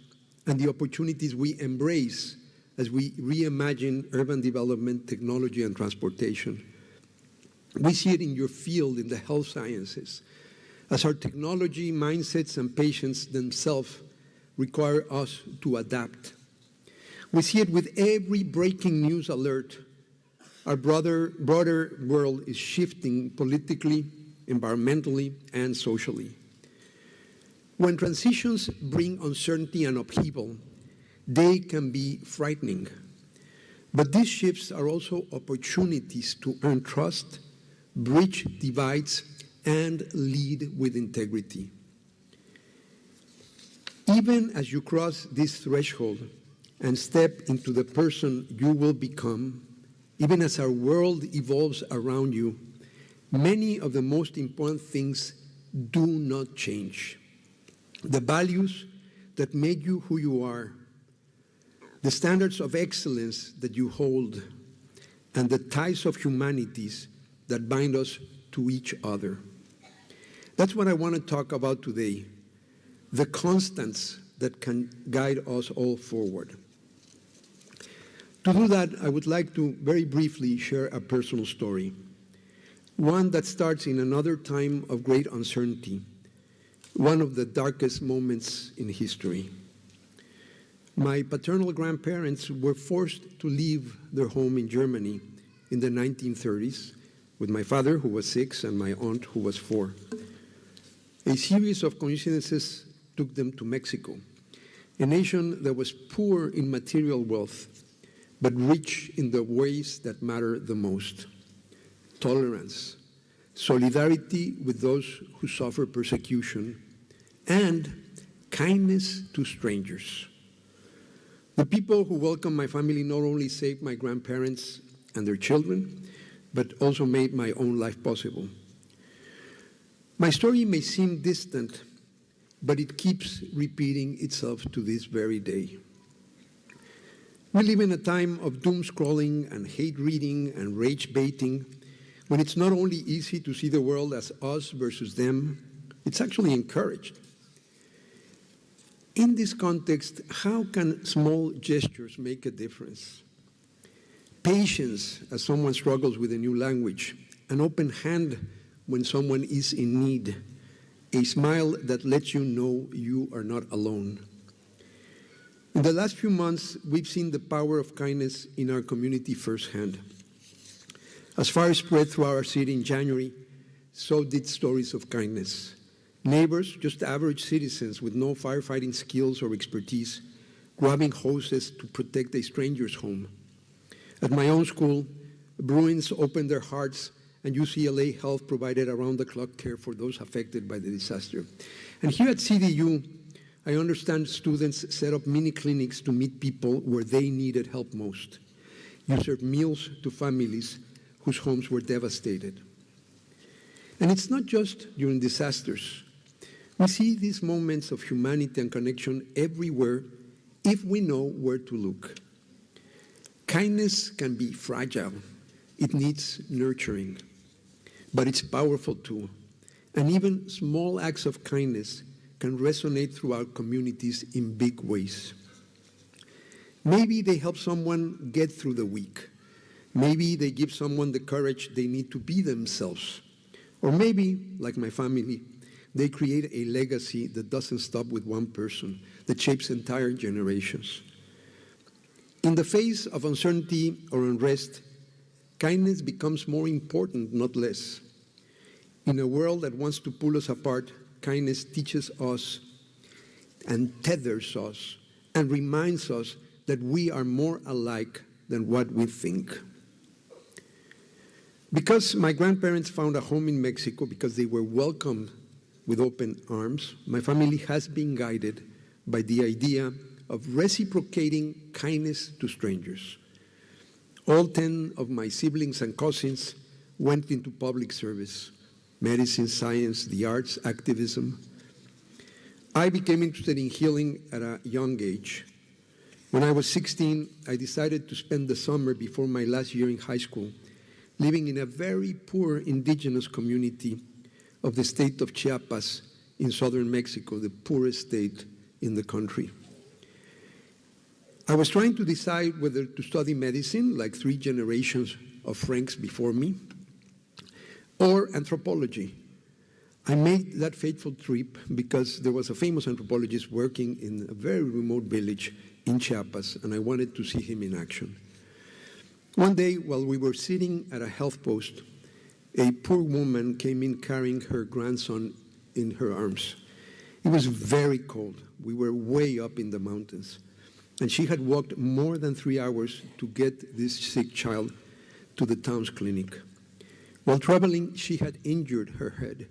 and the opportunities we embrace as we reimagine urban development, technology, and transportation. We see it in your field in the health sciences, as our technology, mindsets, and patients themselves require us to adapt. We see it with every breaking news alert. Our broader world is shifting politically, environmentally, and socially. When transitions bring uncertainty and upheaval, they can be frightening. But these shifts are also opportunities to earn trust, bridge divides, and lead with integrity. Even as you cross this threshold and step into the person you will become, even as our world evolves around you, many of the most important things do not change. The values that made you who you are, the standards of excellence that you hold, and the ties of humanities that bind us to each other. That's what I want to talk about today, the constants that can guide us all forward. To do that, I would like to very briefly share a personal story, one that starts in another time of great uncertainty, one of the darkest moments in history. My paternal grandparents were forced to leave their home in Germany in the 1930s, with my father, who was 6, and my aunt, who was 4. A series of coincidences took them to Mexico, a nation that was poor in material wealth, but rich in the ways that matter the most: tolerance, solidarity with those who suffer persecution, and kindness to strangers. The people who welcomed my family not only saved my grandparents and their children, but also made my own life possible. My story may seem distant, but it keeps repeating itself to this very day. We live in a time of doom scrolling and hate reading and rage baiting, when it's not only easy to see the world as us versus them, it's actually encouraged. In this context, how can small gestures make a difference? Patience as someone struggles with a new language, an open hand when someone is in need, a smile that lets you know you are not alone. In the last few months, we've seen the power of kindness in our community firsthand. As fire spread through our city in January, so did stories of kindness. Neighbors, just average citizens with no firefighting skills or expertise, grabbing hoses to protect a stranger's home. At my own school, Bruins opened their hearts, and UCLA Health provided around-the-clock care for those affected by the disaster. And here at CDU, I understand students set up mini clinics to meet people where they needed help most. You serve meals to families whose homes were devastated. And it's not just during disasters. We see these moments of humanity and connection everywhere if we know where to look. Kindness can be fragile. It needs nurturing. But it's powerful too. And even small acts of kindness can resonate through our communities in big ways. Maybe they help someone get through the week. Maybe they give someone the courage they need to be themselves. Or maybe, like my family, they create a legacy that doesn't stop with one person, that shapes entire generations. In the face of uncertainty or unrest, kindness becomes more important, not less. In a world that wants to pull us apart, kindness teaches us and tethers us and reminds us that we are more alike than what we think. Because my grandparents found a home in Mexico, because they were welcomed with open arms, my family has been guided by the idea of reciprocating kindness to strangers. All 10 of my siblings and cousins went into public service: medicine, science, the arts, activism. I became interested in healing at a young age. When I was 16, I decided to spend the summer before my last year in high school living in a very poor indigenous community of the state of Chiapas in southern Mexico, the poorest state in the country. I was trying to decide whether to study medicine, like 3 generations of Franks before me, or anthropology. I made that fateful trip because there was a famous anthropologist working in a very remote village in Chiapas, and I wanted to see him in action. One day, while we were sitting at a health post, a poor woman came in carrying her grandson in her arms. It was very cold. We were way up in the mountains. And she had walked more than 3 hours to get this sick child to the town's clinic. While traveling, she had injured her head.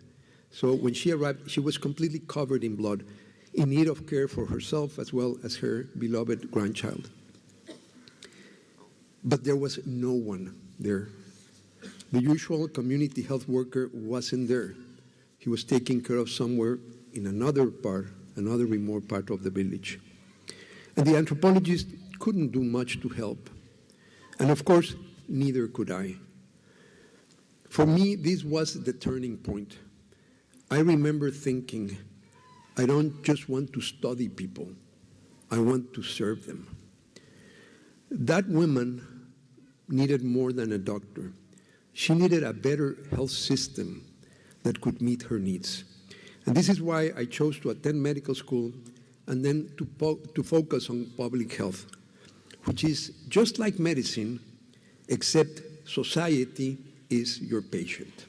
So when she arrived, she was completely covered in blood, in need of care for herself as well as her beloved grandchild. But there was no one there. The usual community health worker wasn't there. He was taking care of somewhere in another remote part of the village. And the anthropologist couldn't do much to help. And of course, neither could I. For me, this was the turning point. I remember thinking, I don't just want to study people, I want to serve them. That woman needed more than a doctor. She needed a better health system that could meet her needs. And this is why I chose to attend medical school and then to focus on public health, which is just like medicine, except society is your patient.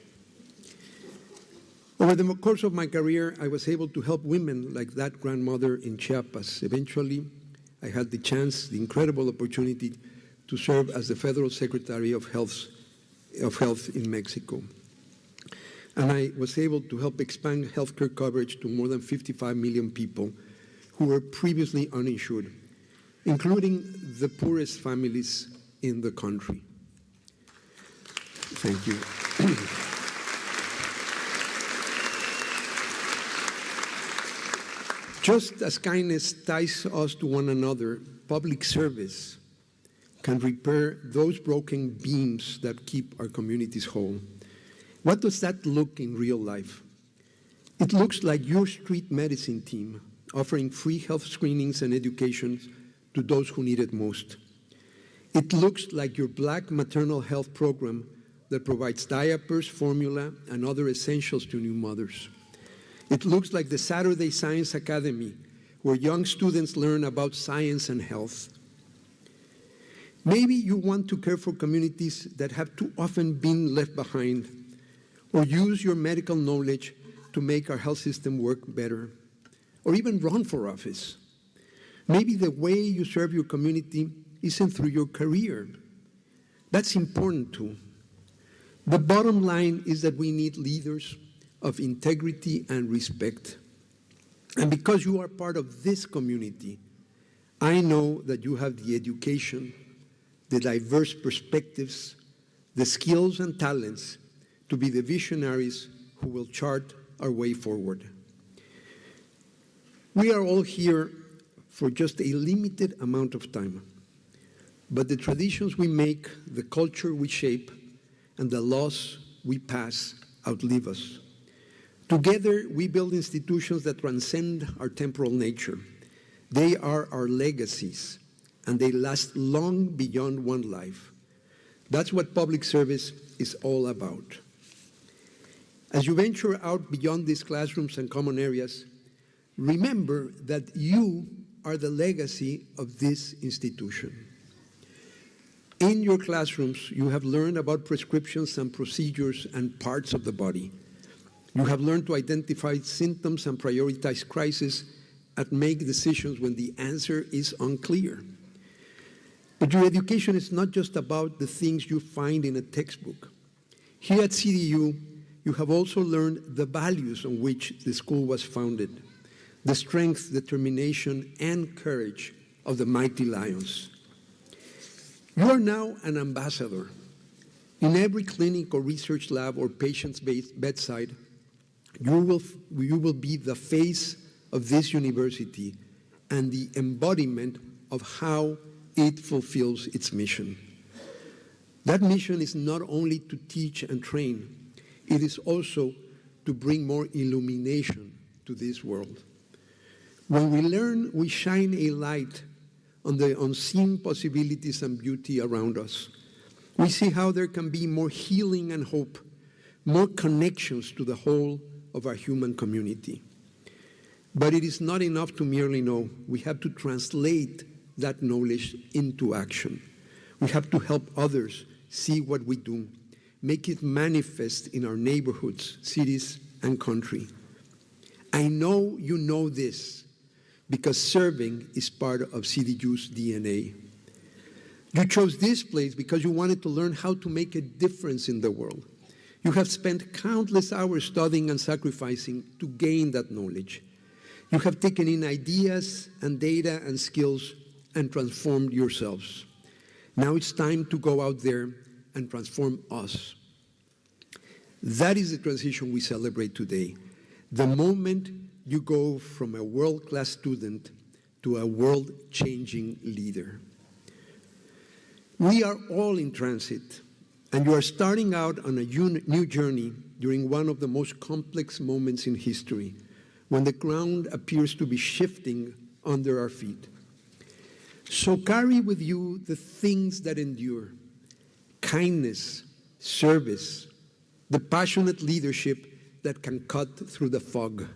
Over the course of my career, I was able to help women like that grandmother in Chiapas. Eventually, I had the incredible opportunity to serve as the Federal Secretary of Health in Mexico. And I was able to help expand healthcare coverage to more than 55 million people who were previously uninsured, including the poorest families in the country. Thank you. Just as kindness ties us to one another, public service can repair those broken beams that keep our communities whole. What does that look in real life? It looks like your street medicine team offering free health screenings and education to those who need it most. It looks like your Black maternal health program that provides diapers, formula, and other essentials to new mothers. It looks like the Saturday Science Academy, where young students learn about science and health. Maybe you want to care for communities that have too often been left behind, or use your medical knowledge to make our health system work better, or even run for office. Maybe the way you serve your community isn't through your career. That's important too. The bottom line is that we need leaders of integrity and respect. And because you are part of this community, I know that you have the education, the diverse perspectives, the skills and talents to be the visionaries who will chart our way forward. We are all here for just a limited amount of time, but the traditions we make, the culture we shape, and the laws we pass outlive us. Together, we build institutions that transcend our temporal nature. They are our legacies, and they last long beyond one life. That's what public service is all about. As you venture out beyond these classrooms and common areas, remember that you are the legacy of this institution. In your classrooms, you have learned about prescriptions and procedures and parts of the body. You have learned to identify symptoms and prioritize crises and make decisions when the answer is unclear. But your education is not just about the things you find in a textbook. Here at CDU, you have also learned the values on which the school was founded, the strength, determination, and courage of the mighty lions. You are now an ambassador. In every clinic or research lab or patient's bedside, you will be the face of this university and the embodiment of how it fulfills its mission. That mission is not only to teach and train, it is also to bring more illumination to this world. When we learn, we shine a light on the unseen possibilities and beauty around us. We see how there can be more healing and hope, more connections to the whole of our human community. But it is not enough to merely know. We have to translate that knowledge into action. We have to help others see what we do, make it manifest in our neighborhoods, cities, and country. I know you know this because serving is part of CDU's DNA. You chose this place because you wanted to learn how to make a difference in the world. You have spent countless hours studying and sacrificing to gain that knowledge. You have taken in ideas and data and skills and transformed yourselves. Now it's time to go out there and transform us. That is the transition we celebrate today. The moment you go from a world-class student to a world-changing leader. We are all in transit, and you are starting out on a new journey during one of the most complex moments in history, when the ground appears to be shifting under our feet. So carry with you the things that endure: kindness, service, the passionate leadership that can cut through the fog.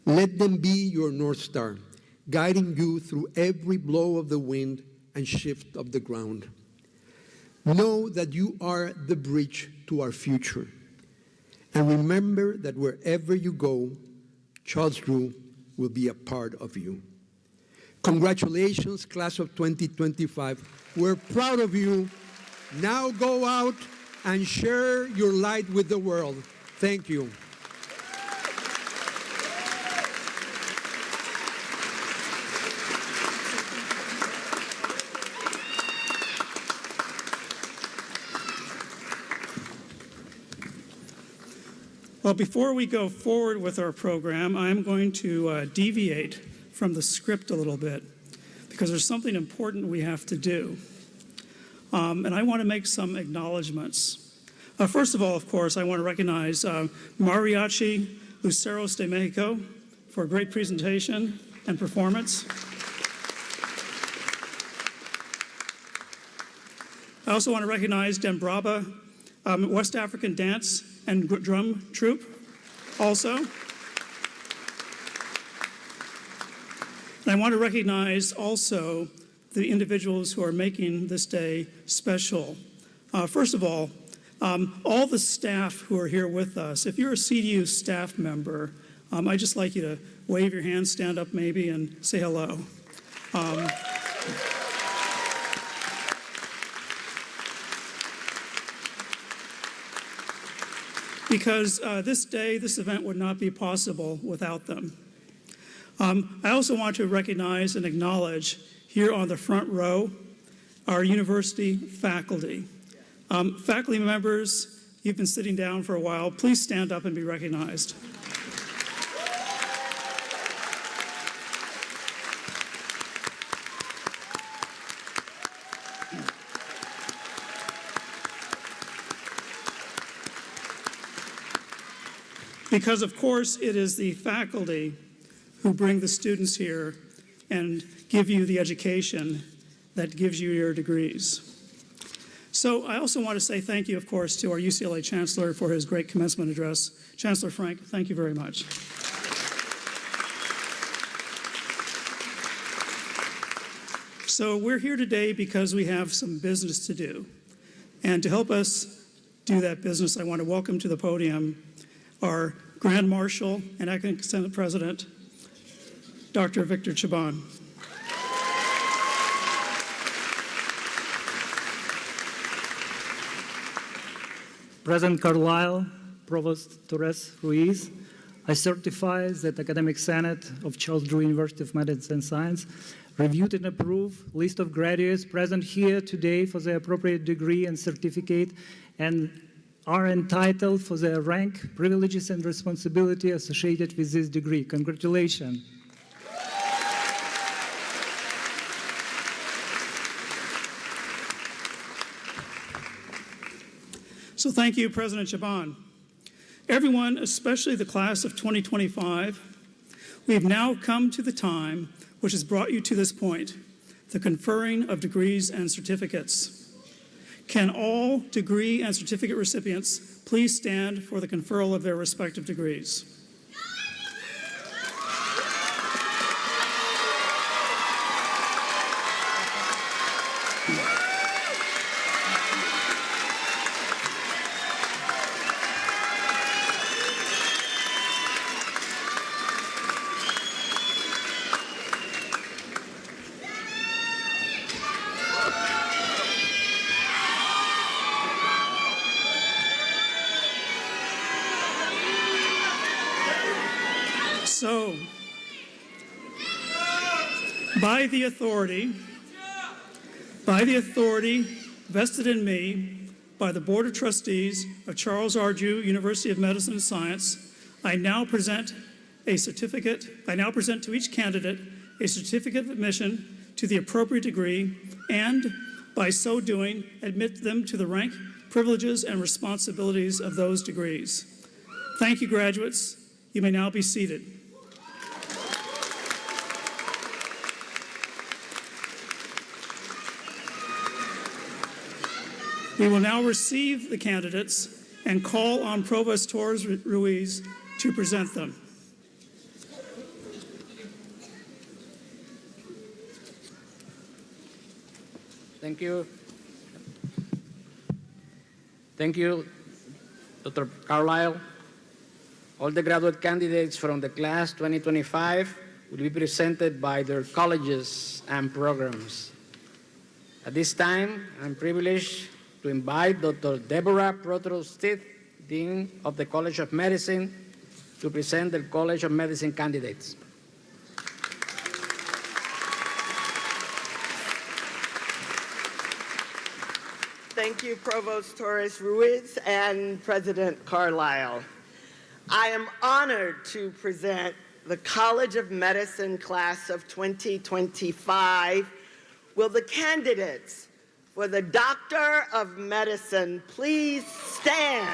Let them be your North Star, guiding you through every blow of the wind and shift of the ground. Know that you are the bridge to our future. And remember that wherever you go, Charles Drew will be a part of you. Congratulations, class of 2025. We're proud of you. Now go out and share your light with the world. Thank you. Well, before we go forward with our program, I'm going to deviate from the script a little bit because there's something important we have to do. And I want to make some acknowledgments. First of all, of course, I want to recognize Mariachi Luceros de Mexico for a great presentation and performance. I also want to recognize Dembraba West African Dance and Drum Troupe also. And I want to recognize also the individuals who are making this day special. First of all the staff who are here with us. If you're a CDU staff member, I'd just like you to wave your hand, stand up maybe, and say hello. Because this event would not be possible without them. I also want to recognize and acknowledge here on the front row our university faculty. Faculty members, you've been sitting down for a while. Please stand up and be recognized. Because, of course, it is the faculty who bring the students here and give you the education that gives you your degrees. So I also want to say thank you, of course, to our UCLA Chancellor for his great commencement address. Chancellor Frank, thank you very much. So we're here today because we have some business to do. And to help us do that business, I want to welcome to the podium our Grand Marshal and Acting Senate President, Dr. Victor Chaban. President Carlisle, Provost Torres Ruiz, I certify that the Academic Senate of Charles Drew University of Medicine and Science reviewed and approved list of graduates present here today for the appropriate degree and certificate and are entitled for their rank, privileges, and responsibility associated with this degree. Congratulations. So thank you, President Chaban. Everyone, especially the class of 2025, we have now come to the time which has brought you to this point, the conferring of degrees and certificates. Can all degree and certificate recipients please stand for the conferral of their respective degrees? By the authority vested in me by the Board of Trustees of Charles R. Drew University of Medicine and Science, I now present to each candidate a certificate of admission to the appropriate degree, and by so doing, admit them to the rank, privileges, and responsibilities of those degrees. Thank you, graduates. You may now be seated. We will now receive the candidates and call on Provost Torres Ruiz to present them. Thank you. Thank you, Dr. Carlisle. All the graduate candidates from the class 2025 will be presented by their colleges and programs. At this time, I'm privileged to invite Dr. Deborah Protrost, Dean of the College of Medicine, to present the College of Medicine candidates. Thank you, Provost Torres Ruiz and President Carlisle. I am honored to present the College of Medicine class of 2025. Will the candidates for the Doctor of Medicine please stand?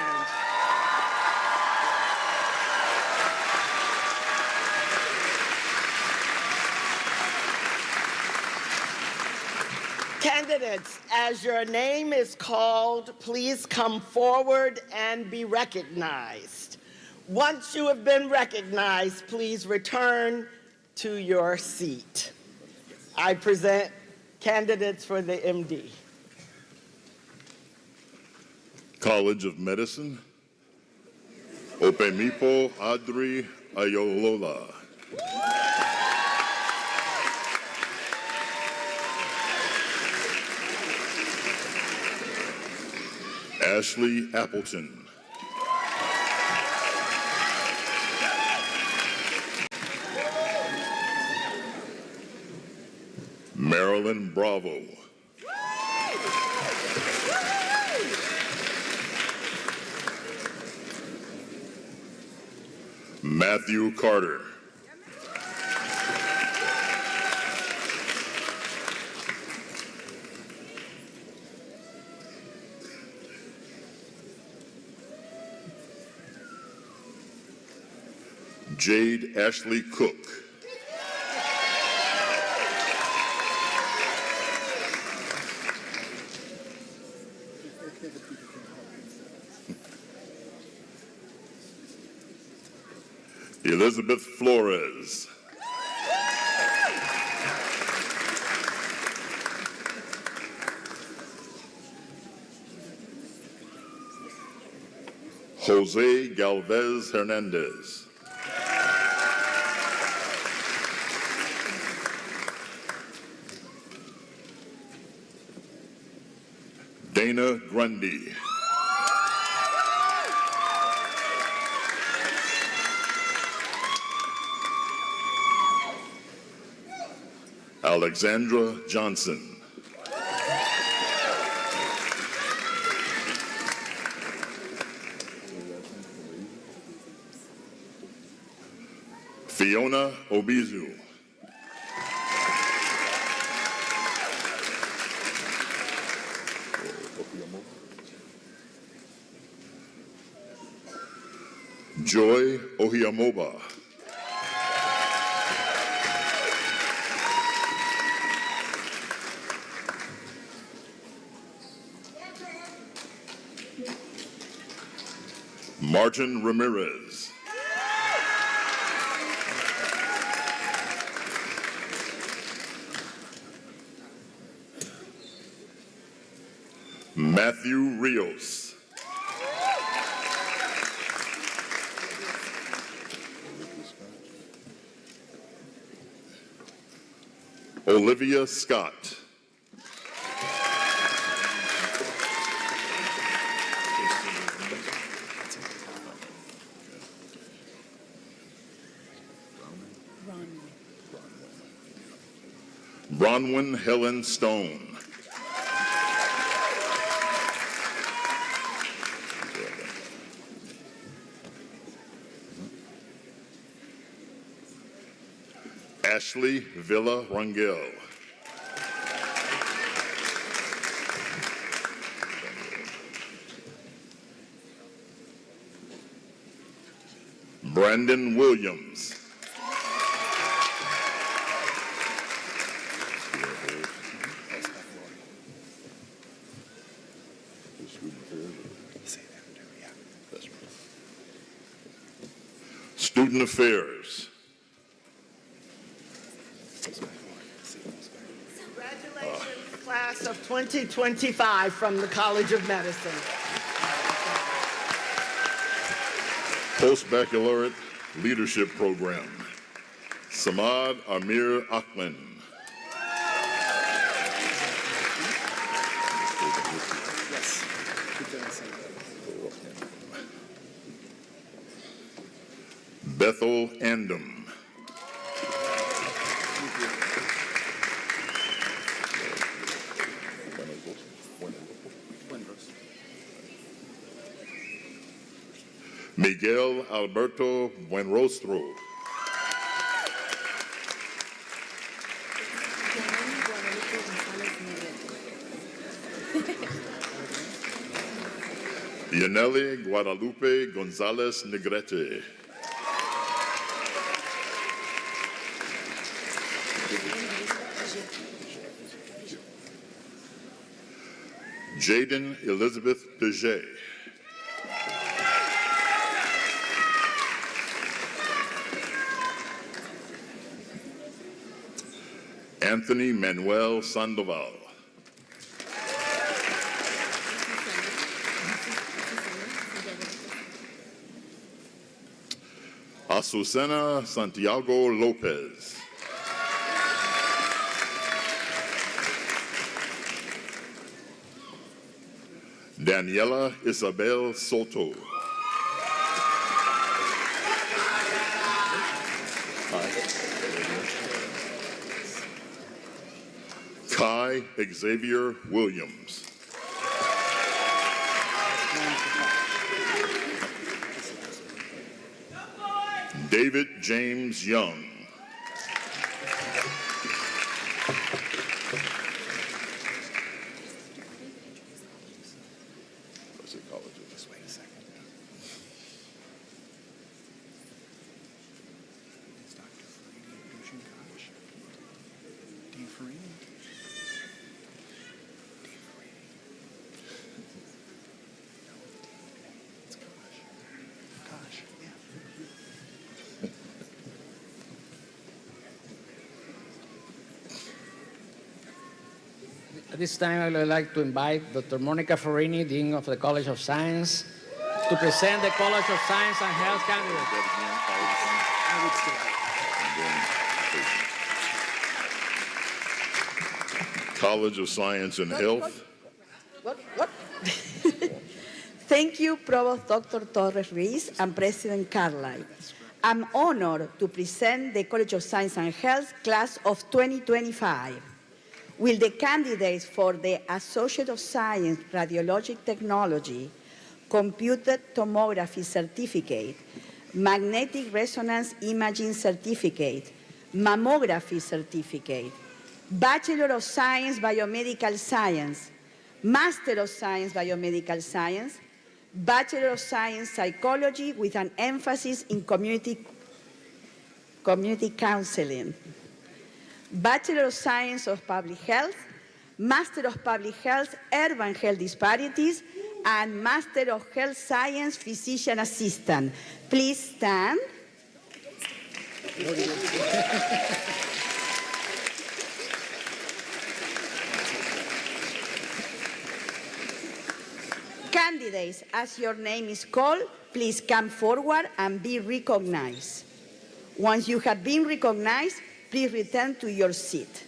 Candidates, as your name is called, please come forward and be recognized. Once you have been recognized, please return to your seat. I present candidates for the MD. College of Medicine, Opemipo Adri Ayolola. Ashley Appleton. Marilyn Bravo. Matthew Carter. Jade Ashley Cook. Elizabeth Flores. Jose Galvez Hernandez. Dana Grundy. Alexandra Johnson. Fiona Obizu. Joy Ohiamoba. Martin Ramirez. Matthew Rios. Olivia Scott. Bronwyn Helen Stone. Ashley Villa Rangel. Brandon Williams. Student Affairs. Congratulations, class of 2025 from the College of Medicine. Postbaccalaureate Leadership Program. Samad Amir Akman. Bethel Andom. Miguel Alberto Buenrostro. Yaneli Guadalupe Gonzalez Negrete. Jaden Elizabeth Dejet. Anthony Manuel Sandoval. Azucena Santiago Lopez. Daniela Isabel Soto. Kai Xavier Williams. David James Young. At this time, I would like to invite Dr. Monica Ferrini, Dean of the College of Science, to present the College of Science and Health candidate. College of Science and Health. What? Thank you, Provost Dr. Torres Ruiz and President Carlyle. I'm honored to present the College of Science and Health class of 2025. Will the candidates for the Associate of Science Radiologic Technology, Computed Tomography Certificate, Magnetic Resonance Imaging Certificate, Mammography Certificate, Bachelor of Science Biomedical Science, Master of Science Biomedical Science, Bachelor of Science Psychology with an emphasis in community counseling, Bachelor of Science of Public Health, Master of Public Health Urban Health Disparities, and Master of Health Science Physician Assistant. Please stand. Candidates, as your name is called, please come forward and be recognized. Once you have been recognized, please return to your seat.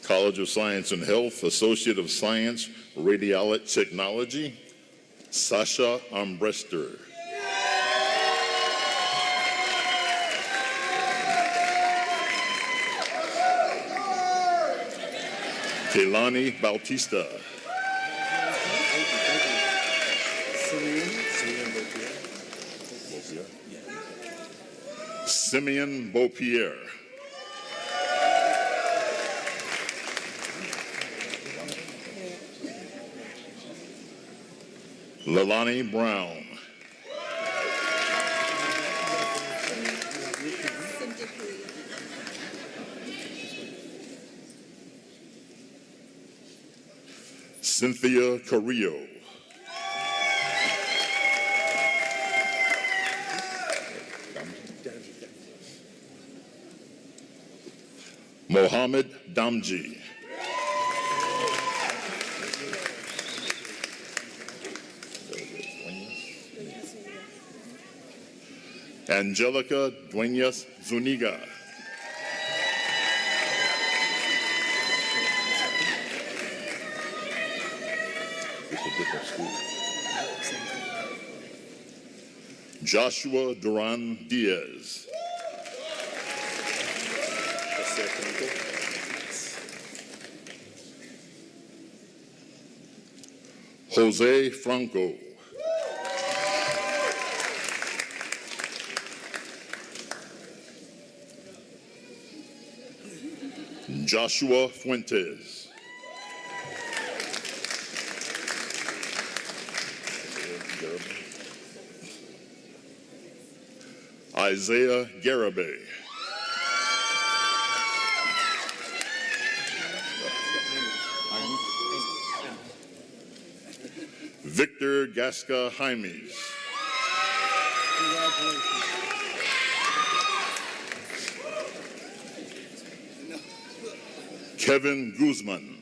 College of Science and Health, Associate of Science, Radiology Technology, Sasha Ambrester. Kehlani Bautista. Simeon Beaupierre. Lelani Brown. Cynthia Carrillo. Mohammed Damji. Angelica Dueñas Zuniga. Joshua Duran Diaz. Jose Franco. Joshua Fuentes. Isaiah Garibay. Victor Gasca Jaimes. Kevin Guzman.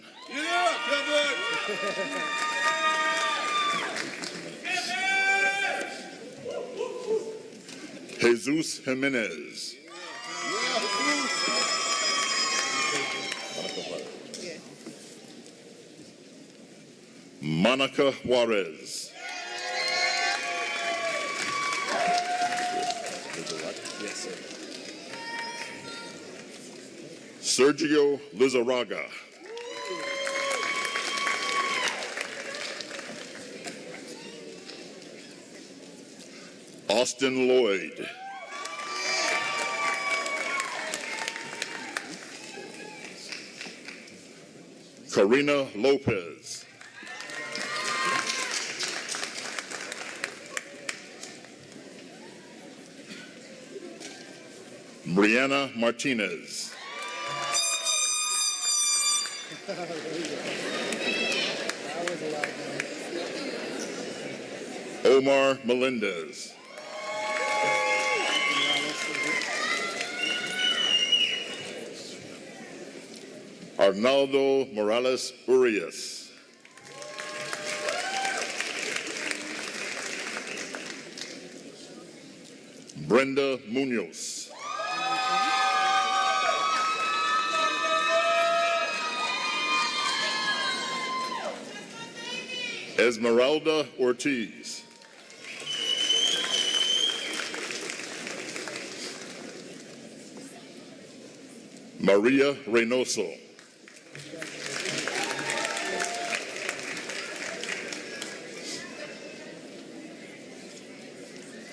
Jesus Jimenez. Monica Juarez. Sergio Lizarraga. Austin Lloyd. Karina Lopez. Brianna Martinez. Omar Melendez. Arnaldo Morales Urias. Brenda Munoz. Esmeralda Ortiz. Maria Reynoso.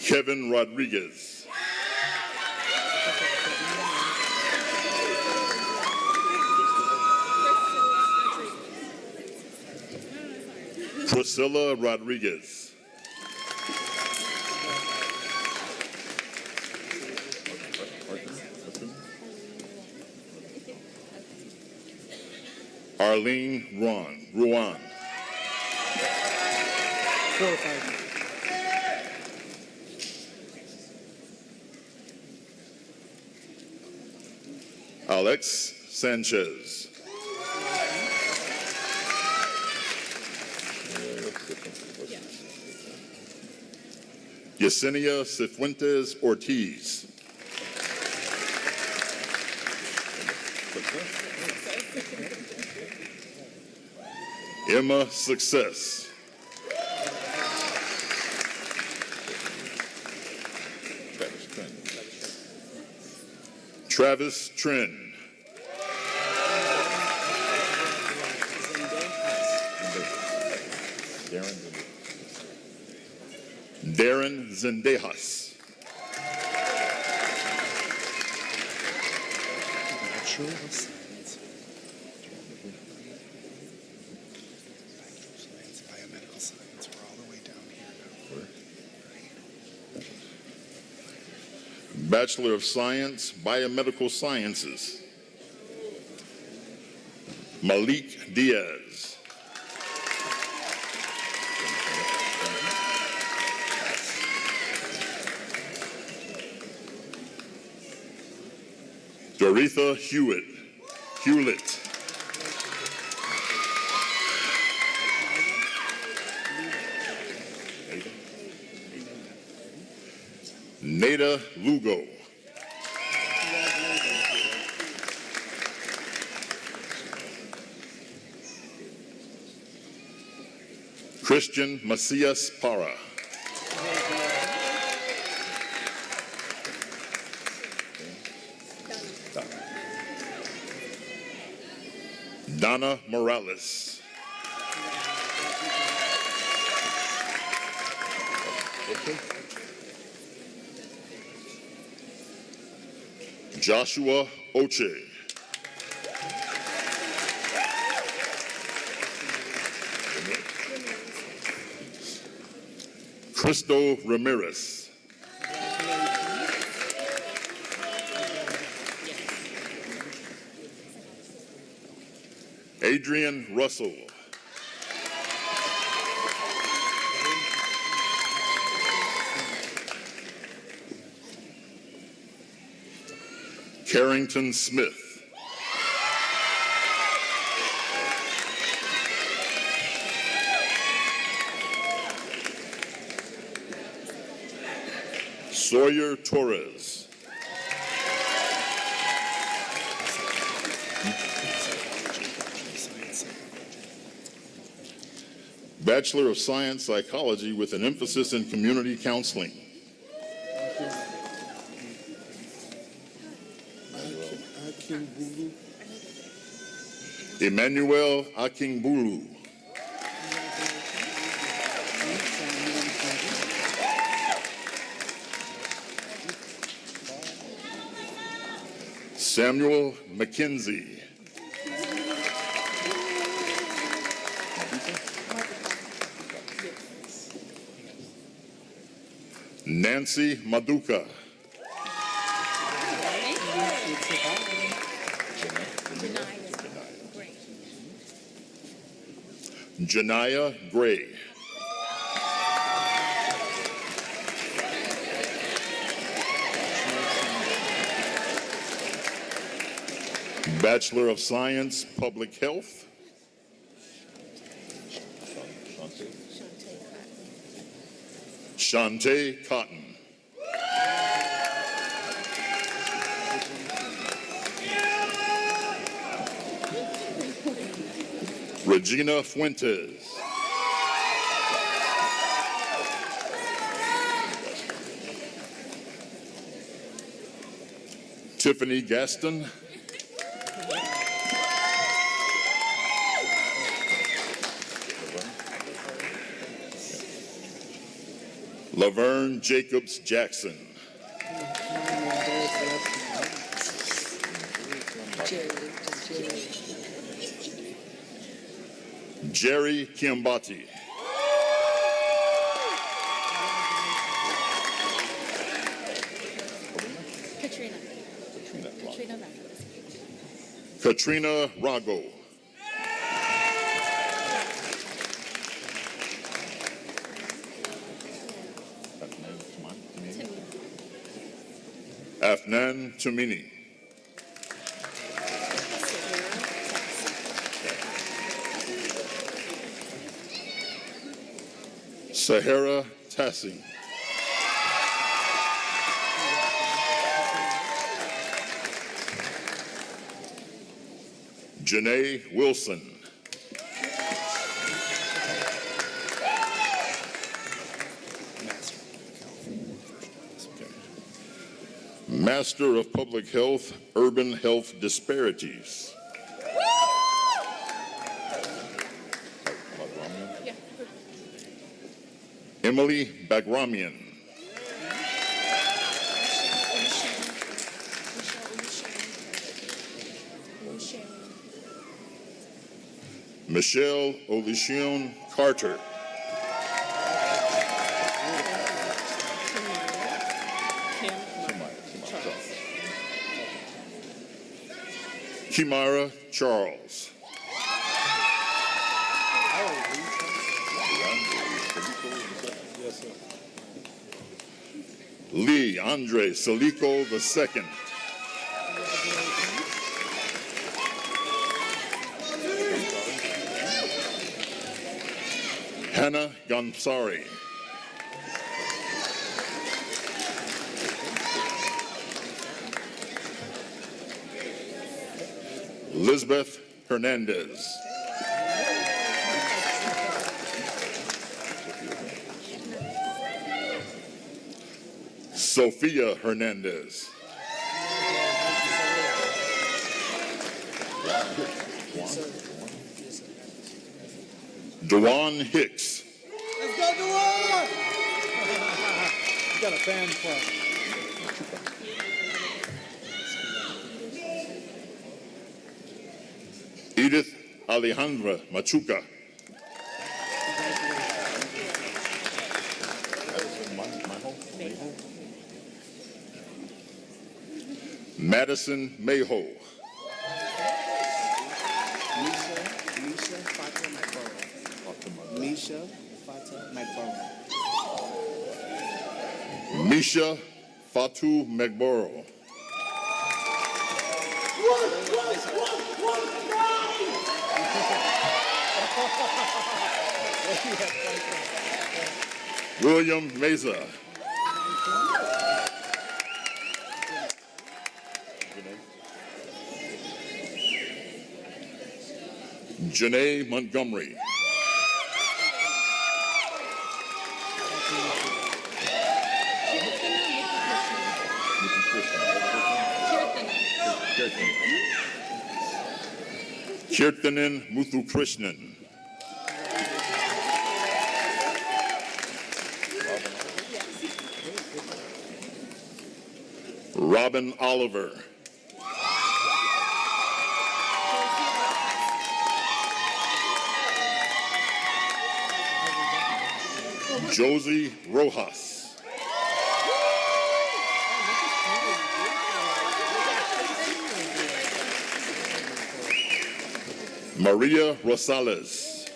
Kevin Rodriguez. Priscilla Rodriguez. Arlene Ruan. Alex Sanchez. Yesenia Cifuentes Ortiz. Emma Success. Travis Trin. Zendejas. Bachelor of Science, Biomedical Sciences, Malik Diaz. Doretha Hewlett. Nada Lugo. Christian Macias Parra. Donna Morales. Joshua Oche. Cristo Ramirez. Adrian Russell. Carrington Smith. Sawyer Torres. Bachelor of Science Psychology with an emphasis in community counseling. Emmanuel Akingbulu. Samuel McKenzie. Nancy Maduka. Janaya Gray. Bachelor of Science, Public Health. Shantae Cotton. Regina Fuentes. Tiffany Gaston. Laverne Jacobs Jackson. Jerry Kiambati. Katrina Rago. Afnan Tumini. Sahara Tassi. Janae Wilson. Master of Public Health, Urban Health Disparities. Emily Bagramian. Michelle Oluseun Carter. Kimara Charles. Lee Andre Salico II. Hannah Gansari. Elizabeth Hernandez. Sophia Hernandez. Dewan Hicks. Let's go, Dewan! Got a fan club. Edith Alejandra Machuca. Madison Mayho. Misha Fatu Megboro. William Meza. Janae Montgomery. Kirtanan Muthukrishnan. Robin Oliver. Josie Rojas. Maria Rosales.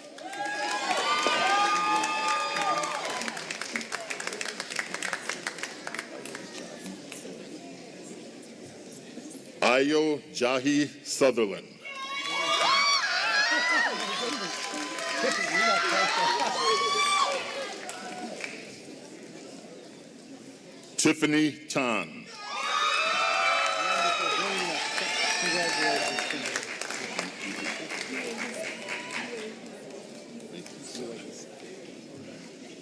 Ayo Jahi Sutherland. Tiffany Tan.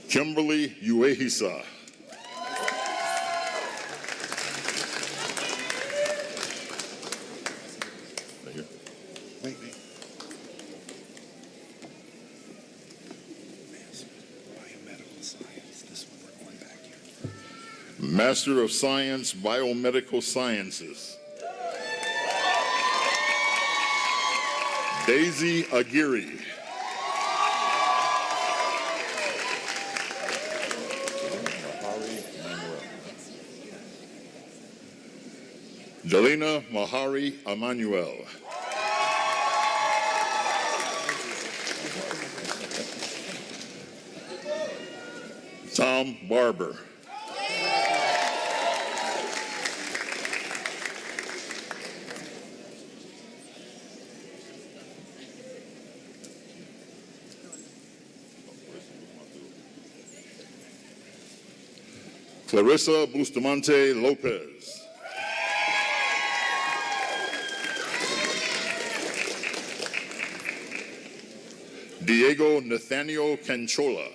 Kimberly Uehisa. Master of Science, Biomedical Sciences. Daisy Aguirre. Delina Mahari Emmanuel. Tom Barber. Clarissa Bustamante Lopez. Diego Nathaniel Canchola.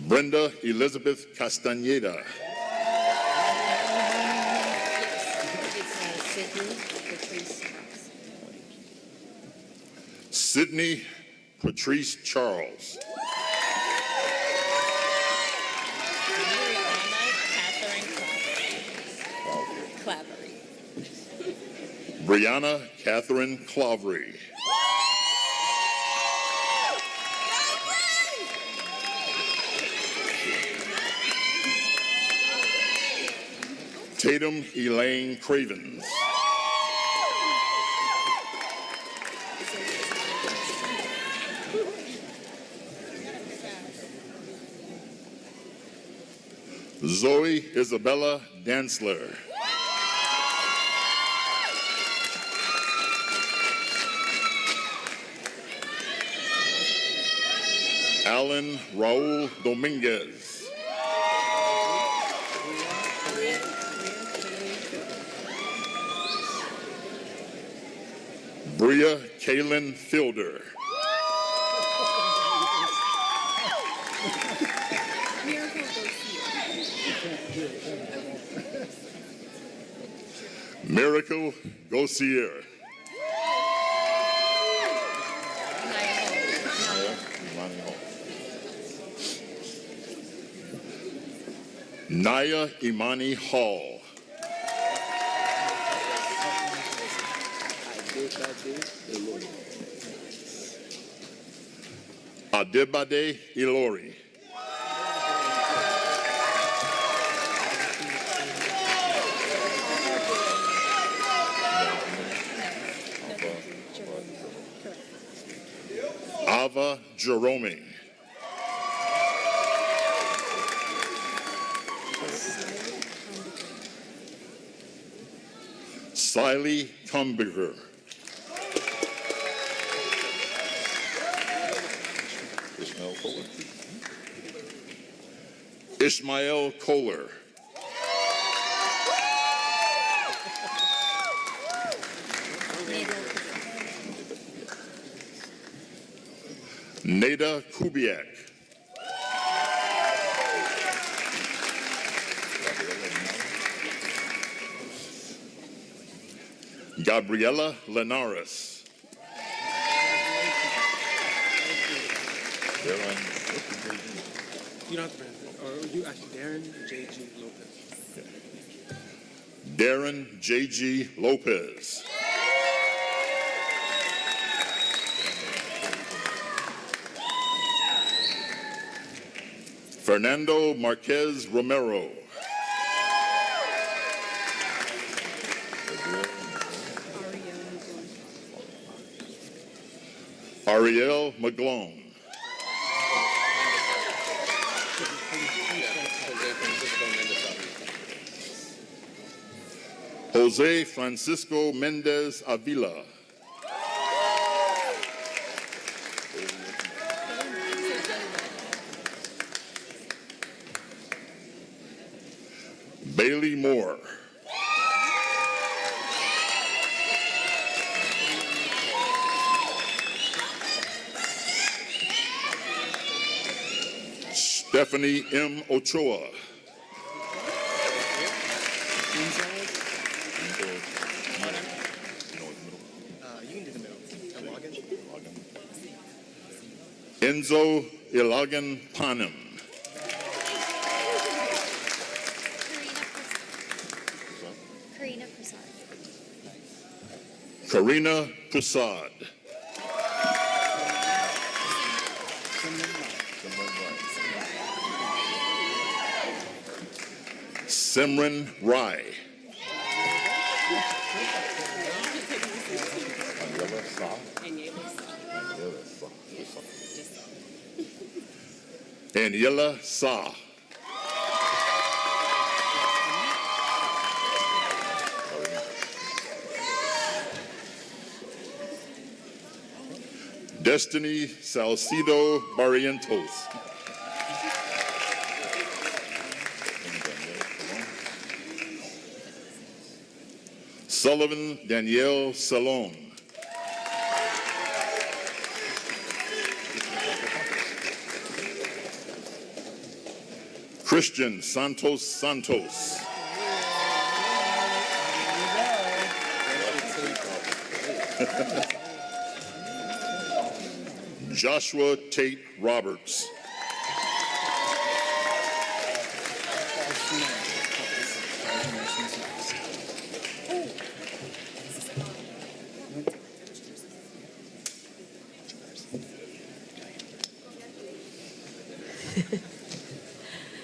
Brenda Elizabeth Castañeda. Sydney Patrice Charles. Clavery. Brianna Catherine Clavery. Tatum Elaine Cravens. Zoe Isabella Dantzler. Alan Raul Dominguez. Bria Kaylin Fielder. Miracle Gossier. Naya Imani Hall. Adebade Ilori. Ava Jerome. Siley Kumbiger. Ishmael Kohler. Nada Kubiak. Gabriela Linares. You don't have to translate. Or you actually, Darren J.G. Lopez. Darren J.G. Lopez. Fernando Marquez Romero. Ariel McGlone. Jose Francisco Mendez Avila. Bailey Moore. Stephanie M. Ochoa. Enzo Ilagan Panem. Karina Prasad. Simran Rai. Aniela Sa. Destiny Salcido Barrientos. Sullivan Danielle Salon. Christian Santos Santos. Joshua Tate Roberts.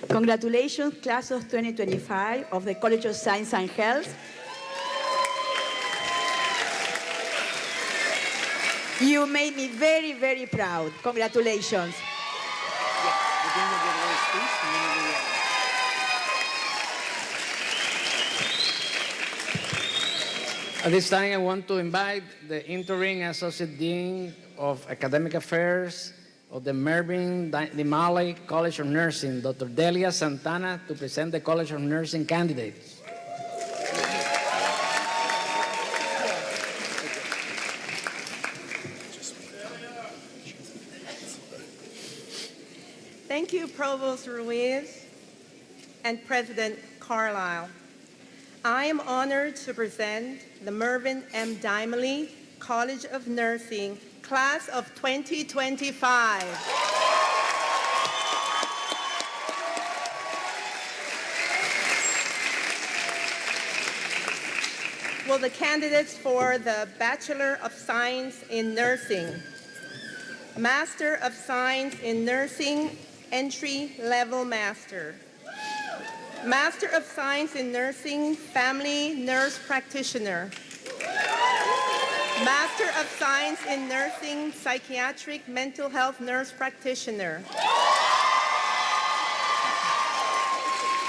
Congratulations, class of 2025 of the College of Science and Health. You made me very, very proud. Congratulations. At this time, I want to invite the interim Associate Dean of Academic Affairs of the Mervyn Dimali College of Nursing, Dr. Delia Santana, to present the College of Nursing candidates. Thank you, Provost Ruiz and President Carlisle. I am honored to present the Mervyn M. Dimali College of Nursing, class of 2025. Will the candidates for the Bachelor of Science in Nursing, Master of Science in Nursing, Entry-Level Master, Master of Science in Nursing, Family Nurse Practitioner, Master of Science in Nursing, Psychiatric Mental Health Nurse Practitioner,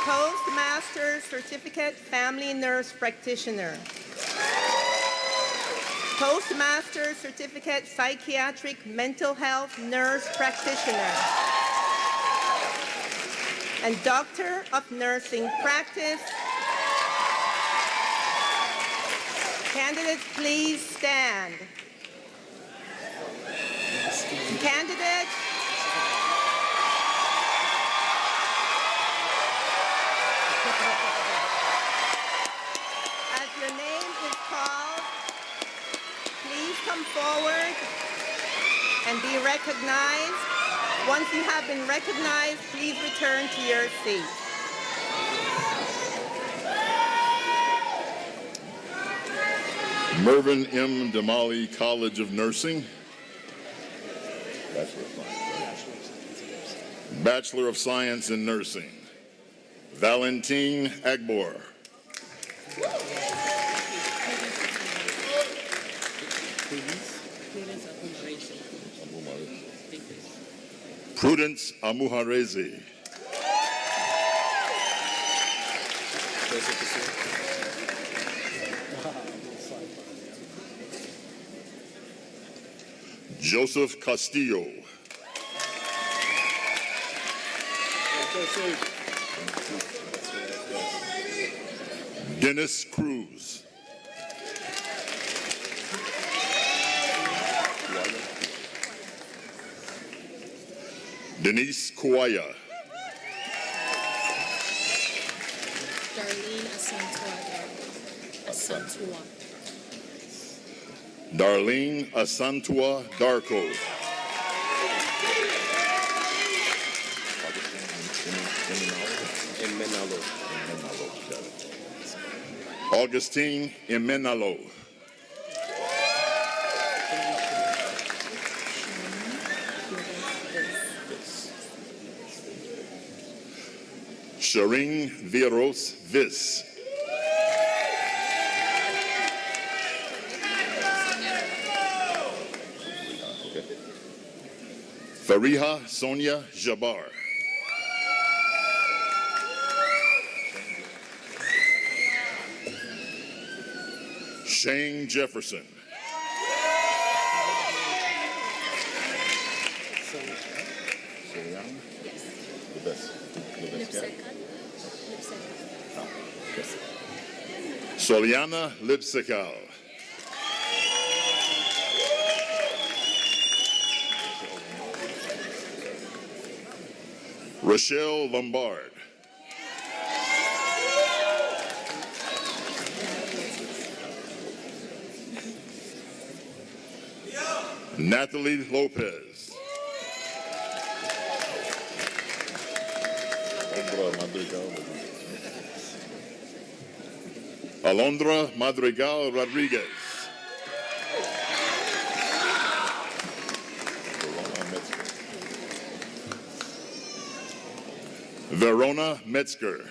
Postmaster Certificate Family Nurse Practitioner, Postmaster Certificate Psychiatric Mental Health Nurse Practitioner, and Doctor of Nursing Practice. Candidates, please stand. Candidates, as your name is called, please come forward and be recognized. Once you have been recognized, please return to your seat. Mervyn M. Dimali College of Nursing. Bachelor of Science in Nursing, Valentine Agbor. Prudence Amuharezi. Joseph Castillo. Dennis Cruz. Denise Kuaya. Darlene Asantua. Darlene Asantua Darko. Augustine Imenalo. Shireen Vieros Vis. Fariha Sonia Jabbar. Shane Jefferson. Soliana Lipsikal. Rochelle Lombard. Natalie Lopez. Alondra Madrigal Rodriguez. Verona Metzger.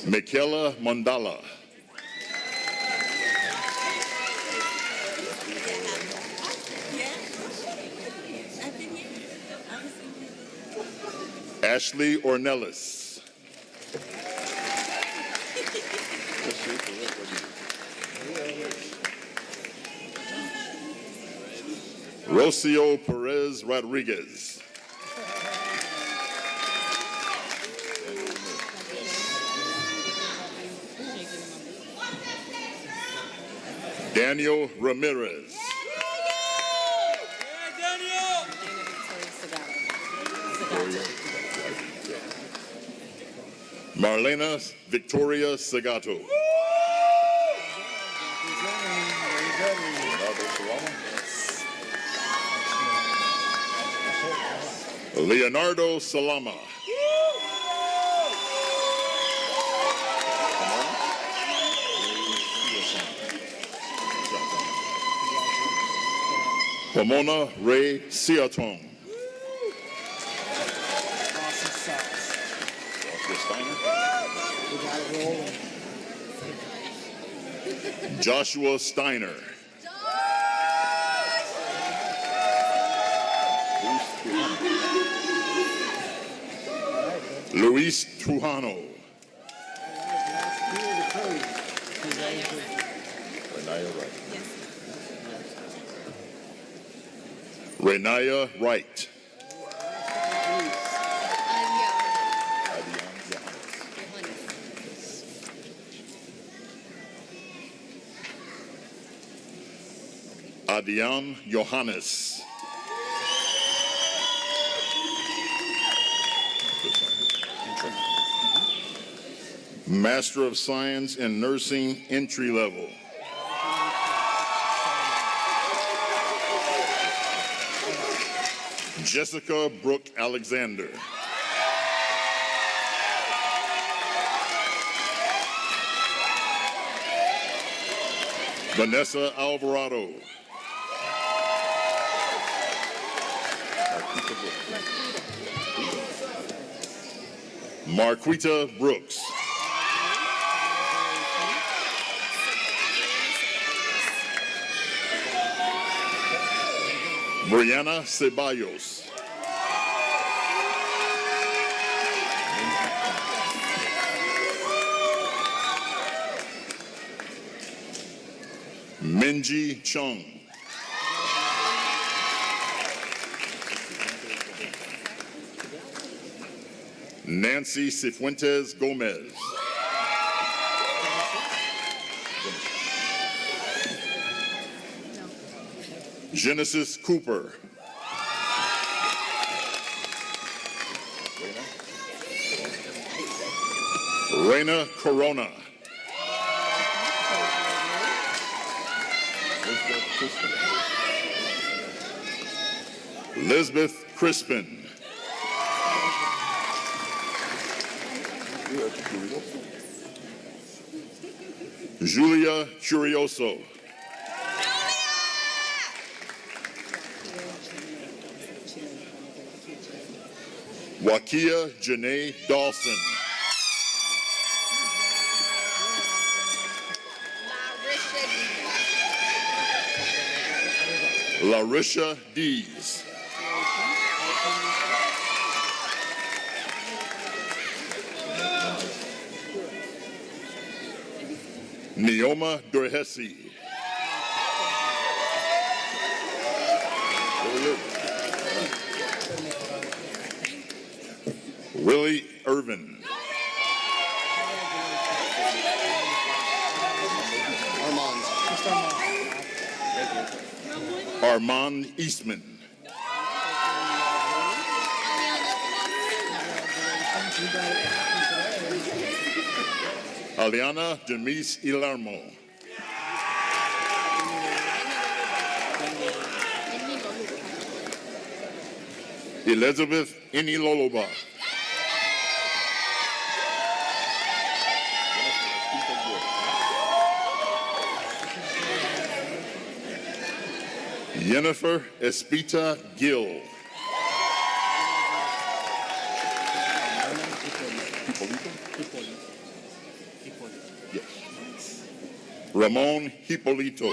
Michaela Mondala. Ashley Ornelas. Rocio Perez Rodriguez. Daniel Ramirez. Marlena Victoria Segato. Leonardo Salama. Pomona Ray Siatong. Joshua Steiner. Luis Trujano. Renaya Wright. Adian Johannes. Master of Science in Nursing, entry level. Jessica Brooke Alexander. Vanessa Alvarado. Marquita Brooks. Brianna Ceballos. Minji Chung. Nancy Cifuentes Gomez. Genesis Cooper. Reina Corona. Elizabeth Crispin. Julia Curioso. Wakia Janae Dawson. Larisha Dees. Neoma Dorhesi. Willie Irvin. Armand Eastman. Aliana Demise Ilarmo. Elizabeth Iniloloba. Jennifer Espita Gill. Ramon Hipolito.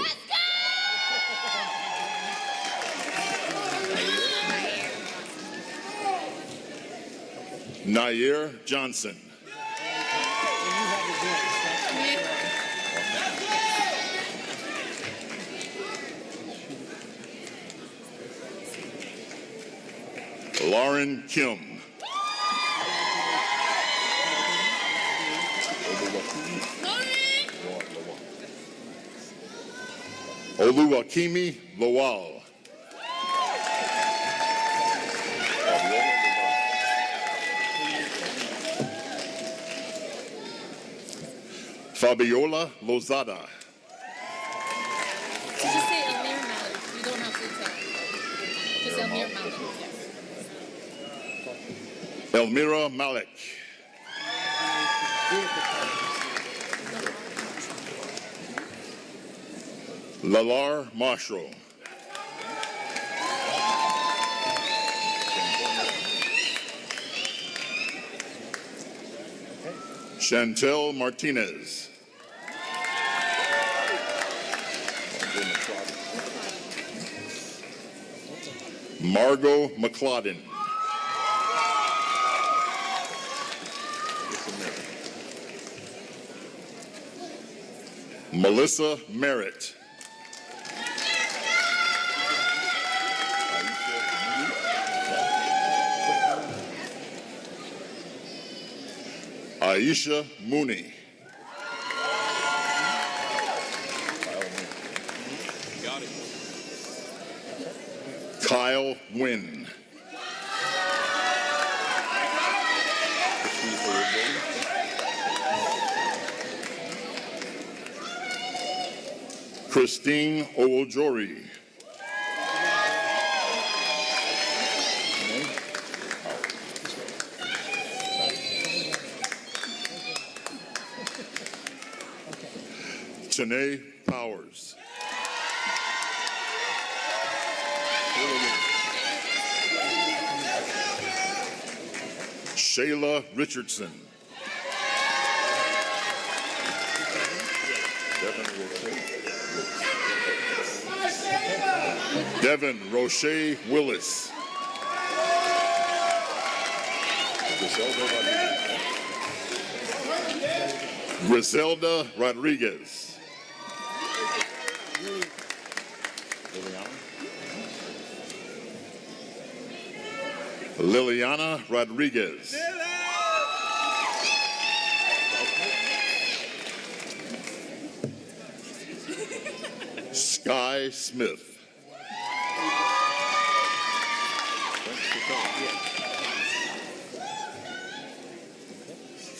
Nair Johnson. Lauren Kim. Oluwakimi Lawal. Fabiola Lozada. Just say Elmira Malik. You don't have to tell. Just Elmira Malik. Yes. Elmira Malik. Lalar Marshall. Chantel Martinez. Margot McLaughlin. Melissa Merritt. Aisha Mooney. Kyle Wynn. Christine Owojori. Janae Powers. Shayla Richardson. Devin Roche Willis. Griselda Rodriguez. Liliana Rodriguez. Sky Smith.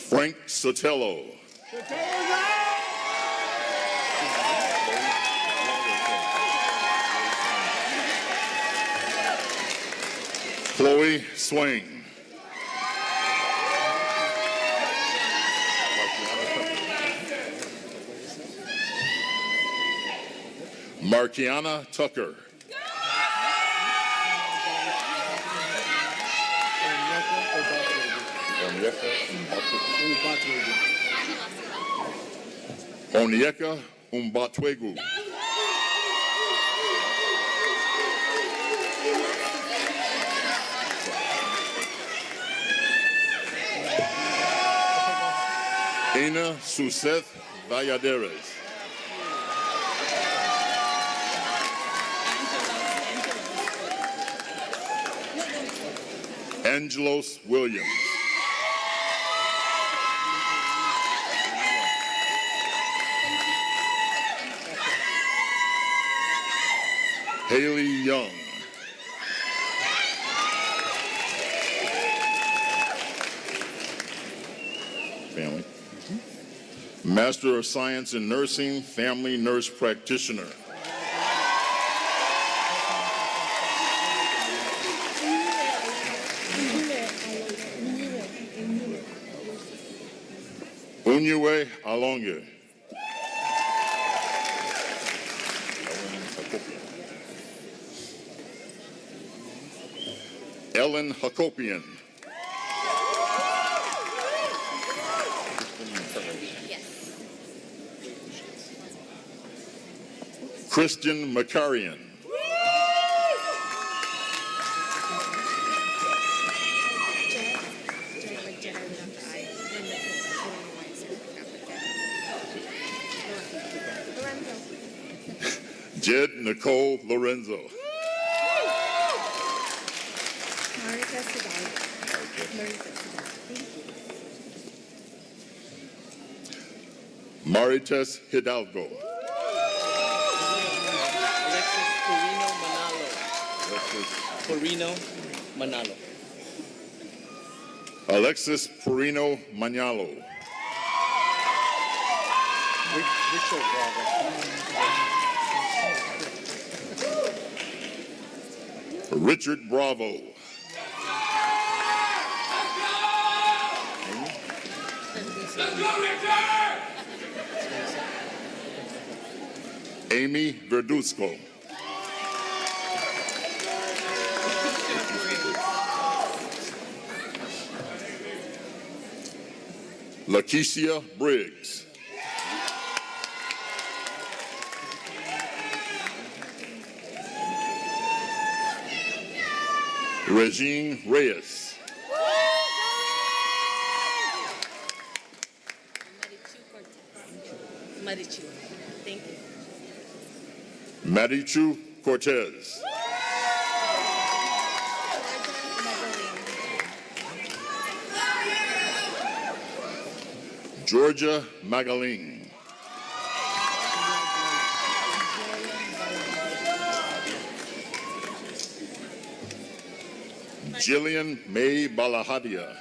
Frank Sotelo. Chloe Swain. Markiana Tucker. Onyeka Umbatwegu. Ina Suseth Valladares. Angelos Williams. Haley Young. Family. Master of Science in Nursing, Family Nurse Practitioner. Unyue Alonge. Ellen Hakopian. Christian Makarian. Jed Nicole Lorenzo. Marites Hidalgo. Perino Manalo. Alexis Perino Manalo. Richard Bravo. Amy Verduzco. Lakeisha Briggs. Regine Reyes. Marichu. Thank you. Marichu Cortez. Georgia Magaling. Jillian May Balahadia.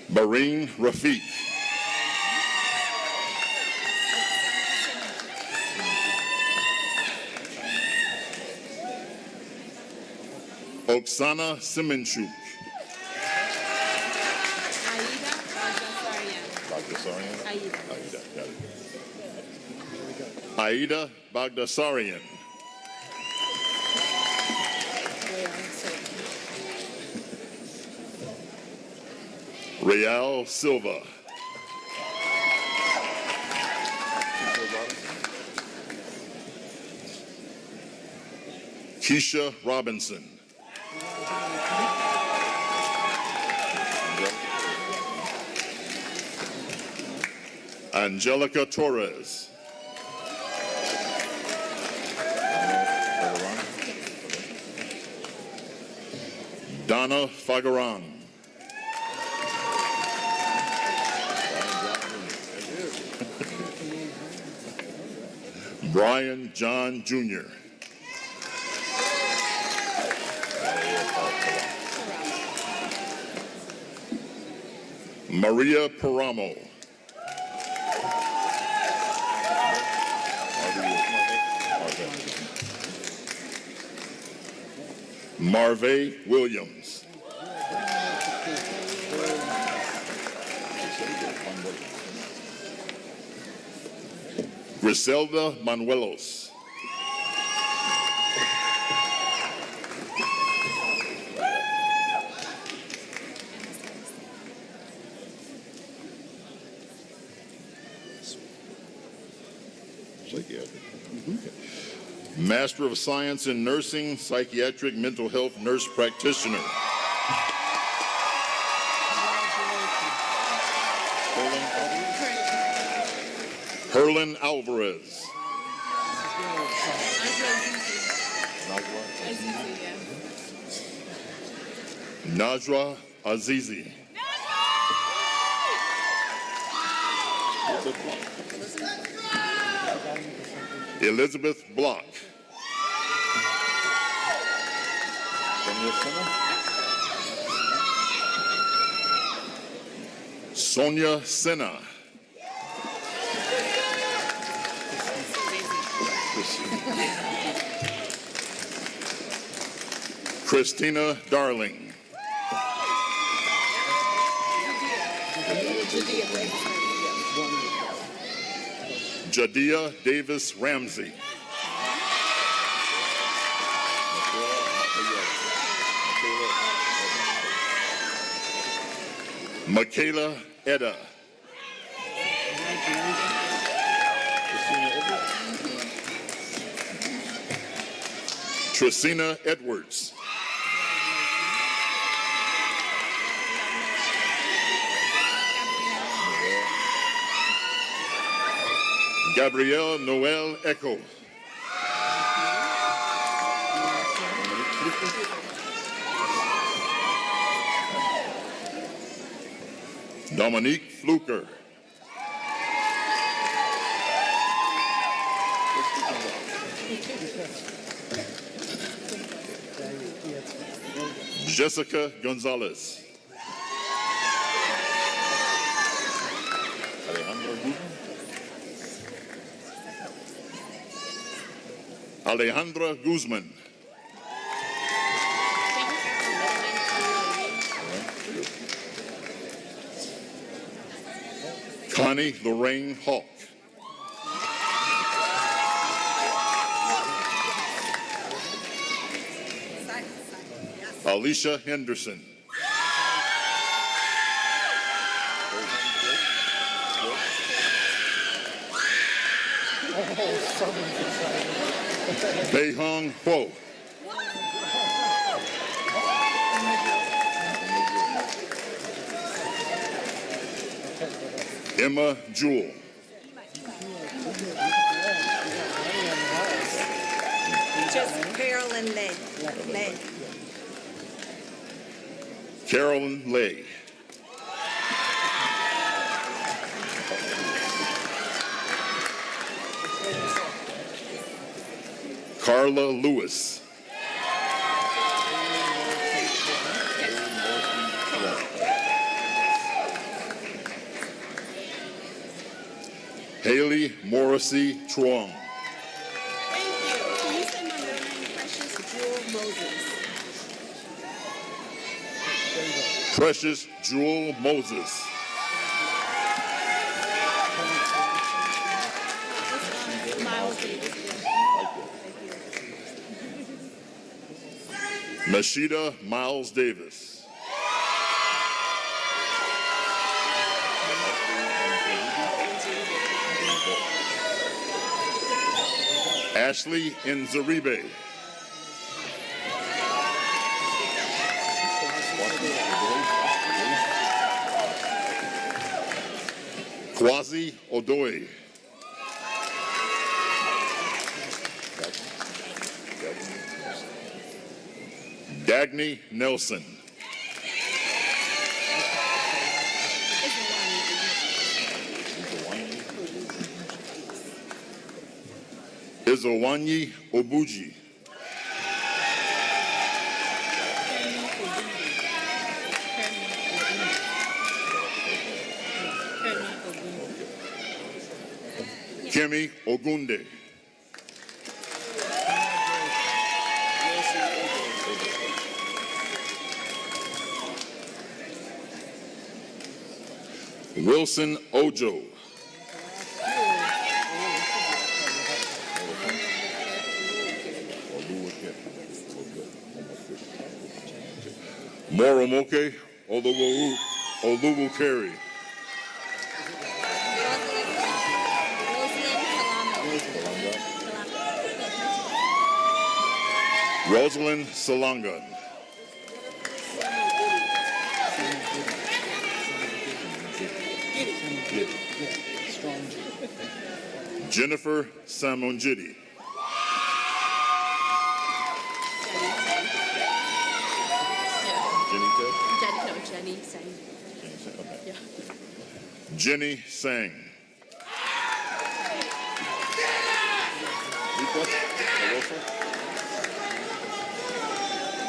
Marine Rafiq. Oksana Simonchuk. Aida Bagdasarian. Real Silva. Keisha Robinson. Angelica Torres. Donna Fagaran. Brian John Jr. Maria Paramo. Marve Williams. Griselda Manuelos. Master of Science in Nursing, Psychiatric Mental Health Nurse Practitioner. Herlin Alvarez. Najwa Azizi. Elizabeth Block. Sonia Senna. Christina Darling. Jadia Davis Ramsey. Michaela Edda. Tracina Edwards. Gabrielle Noel Echo. Dominique Fluker. Jessica Gonzalez. Alejandra Guzman. Connie Lorraine Hawk. Alicia Henderson. Beihong Ho. Emma Jewell. Just Carolyn Lay. Carolyn Lay. Carla Lewis. Haley Morrissey Truong. Thank you. Can you say my middle name, Precious Jewel Moses? Precious Jewel Moses. Miles Davis. Mashida Miles Davis. Ashley Nzaribe. Kwazi Odoye. Dagny Nelson. Izowanyi Obuji. Kemi Ogunde. Wilson Ojo. Moromoke Oluwukeri. Rosalind Salanga. Jennifer Samonjidi. Jenny sang. Yeah. Jenny Sang.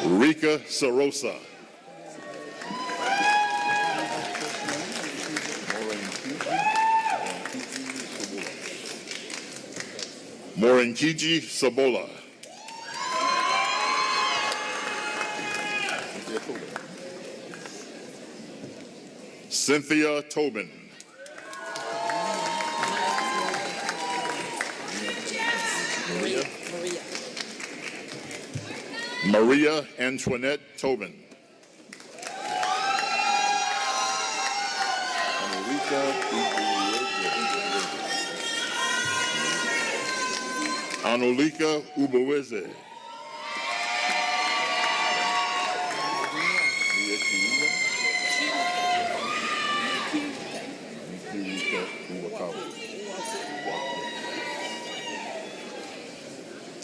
Rika Sarosa. Morenkiji Sabola. Cynthia Tobin. Maria Antoinette Tobin. Anulika Ubaweze.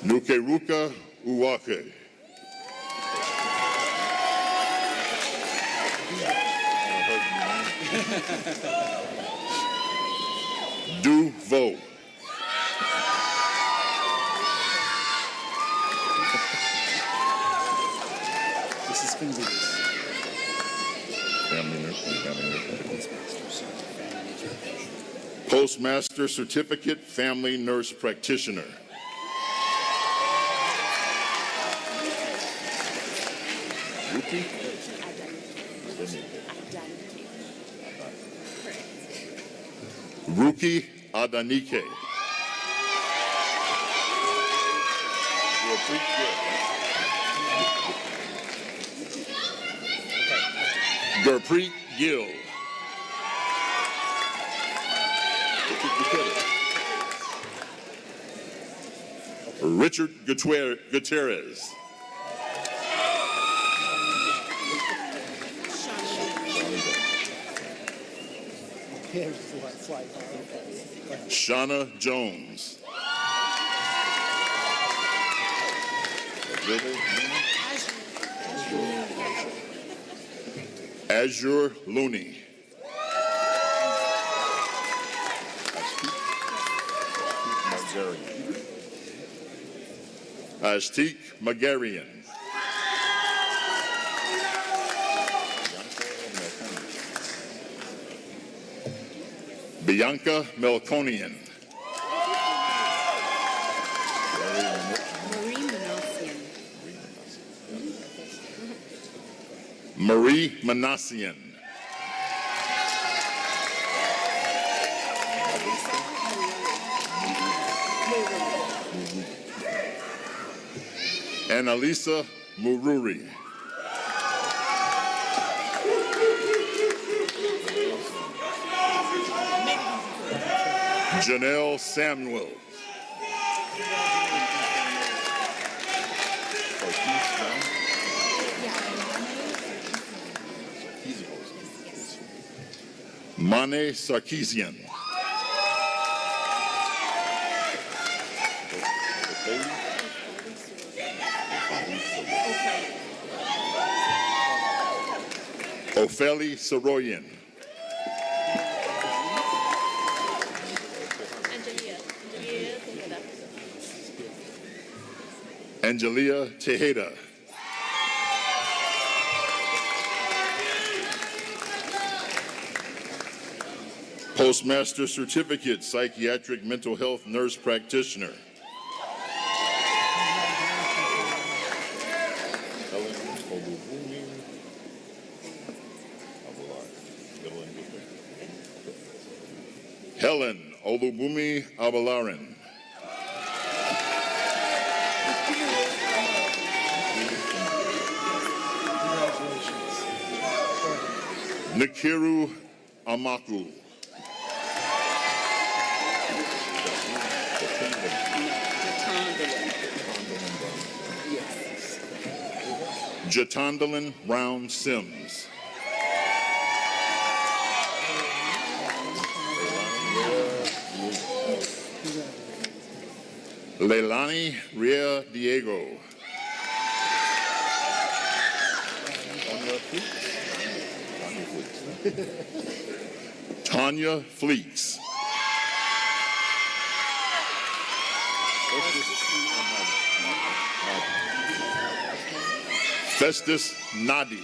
Nukeruka Uwake. Du Vo. This is going to be Family nurse. Postmaster Certificate, Family Nurse Practitioner. Ruki Adanike. Gurpreet Gill. Richard Gutierrez. Shauna Jones. Azure Looney. Ashtik Magarian. Bianca Melkonian. Marie Manassian. Annalisa Mururi. Janelle Samuel. Mane Sarkeesian. Ophélie Soroyan. Angelia Tejeda. Postmaster Certificate, Psychiatric Mental Health Nurse Practitioner. Helen Olubumi Abalaran. Nikiru Amaku. Jatondalyn Brown Sims. Leilani Ria Diego. Tanya Fleeks. Festus Nadi.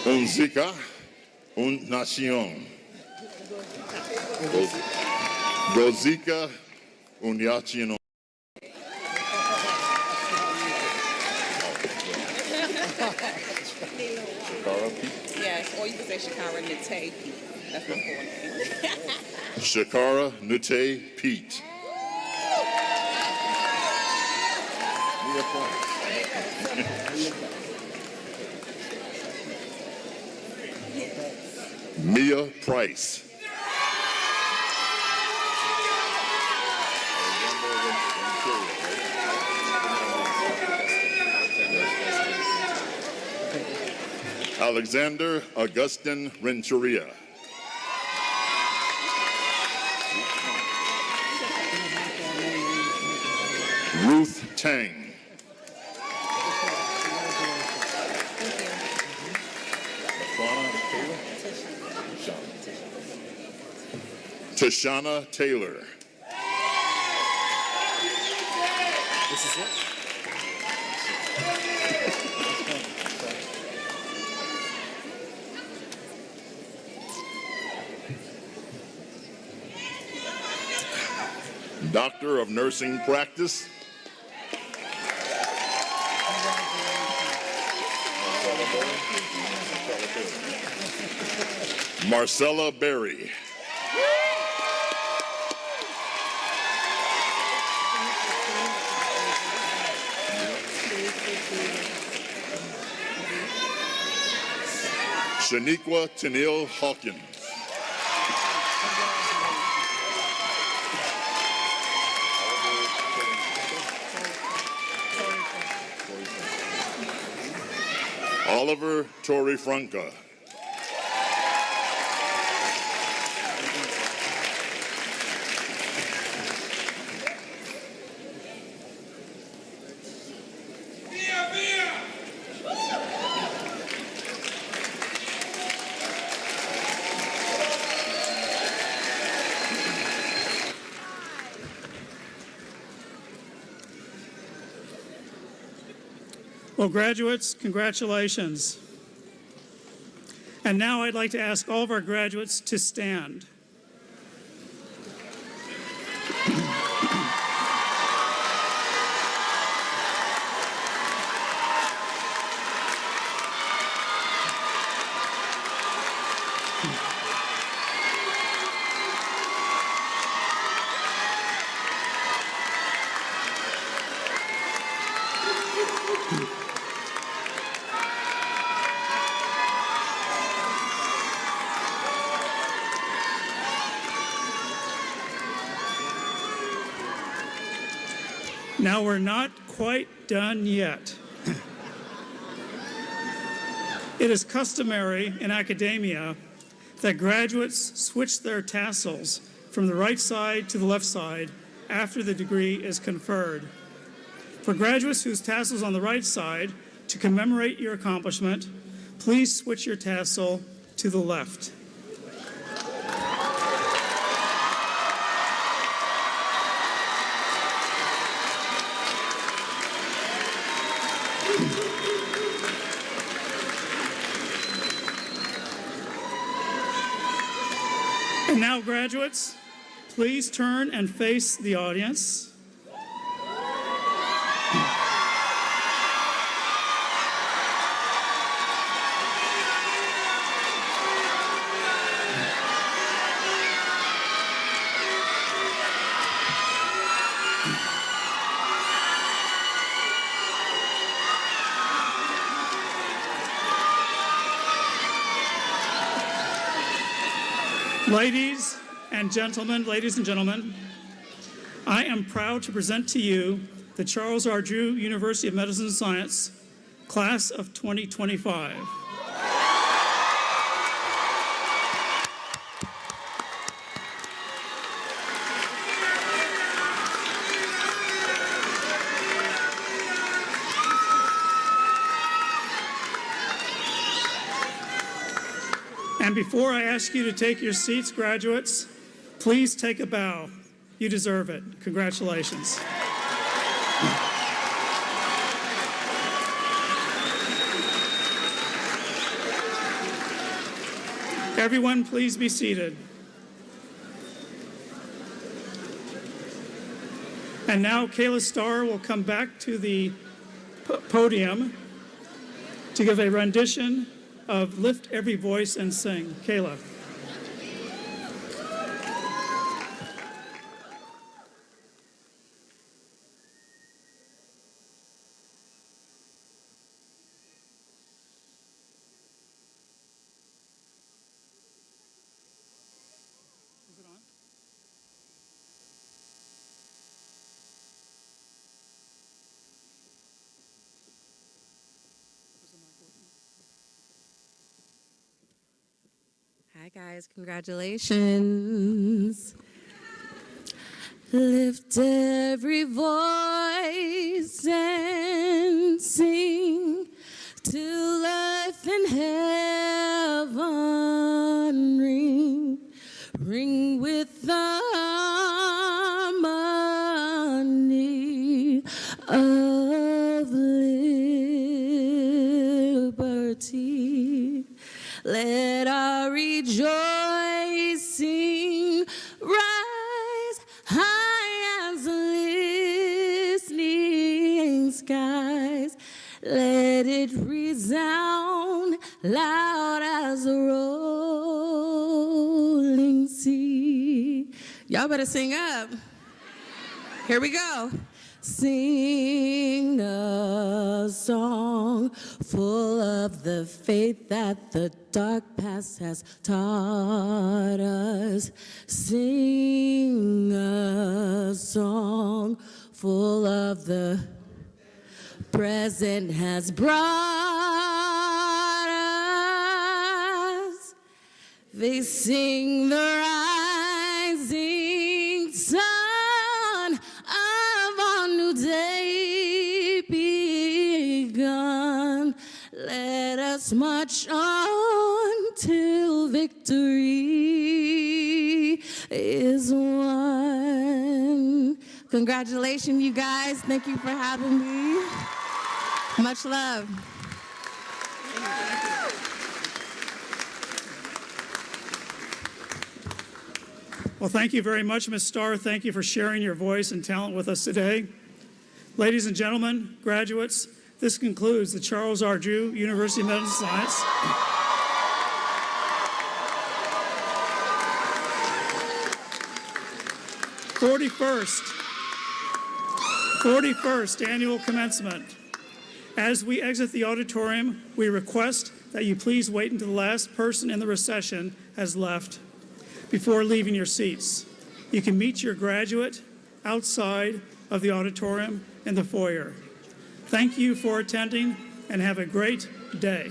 Unzika Nacion. Rosika Unyachion. Yes, or you can say Shakara Nate Pete. That's my full name. Shakara Nute Pete. Mia Price. Alexander Augustin Renteria. Ruth Tang. Tashana Taylor. This is it. Doctor of Nursing Practice. Marcella Berry. Shaniqua Tennille Hawkins. Oliver Torrey Franca. Well, graduates, congratulations. And now I'd like to ask all of our graduates to stand. Now we're not quite done yet. It is customary in academia that graduates switch their tassels from the right side to the left side after the degree is conferred. For graduates whose tassel is on the right side, to commemorate your accomplishment, please switch your tassel to the left. And now, graduates, please turn and face the audience. Ladies and gentlemen, I am proud to present to you the Charles R. Drew University of Medicine and Science Class of 2025. And before I ask you to take your seats, graduates, please take a bow. You deserve it. Congratulations. Everyone, please be seated. And now Kayla Starr will come back to the podium to give a rendition of Lift Every Voice and Sing. Kayla. Hi guys, congratulations. Lift every voice and sing till earth and heaven ring, ring with the harmony of liberty. Let our rejoicing rise high as listening skies. Let it resound loud as a rolling sea. Y'all better sing up. Here we go. Sing a song full of the faith that the dark past has taught us. Sing a song full of the present has brought us. They sing the rising sun of our new day begun. Let us march on till victory is won. Congratulations, you guys. Thank you for having me. Much love. Well, thank you very much, Ms. Starr. Thank you for sharing your voice and talent with us today. Ladies and gentlemen, graduates, this concludes the Charles R. Drew University of Medicine and Science 41st Annual Commencement. As we exit the auditorium, we request that you please wait until the last person in the recession has left before leaving your seats. You can meet your graduate outside of the auditorium in the foyer. Thank you for attending and have a great day.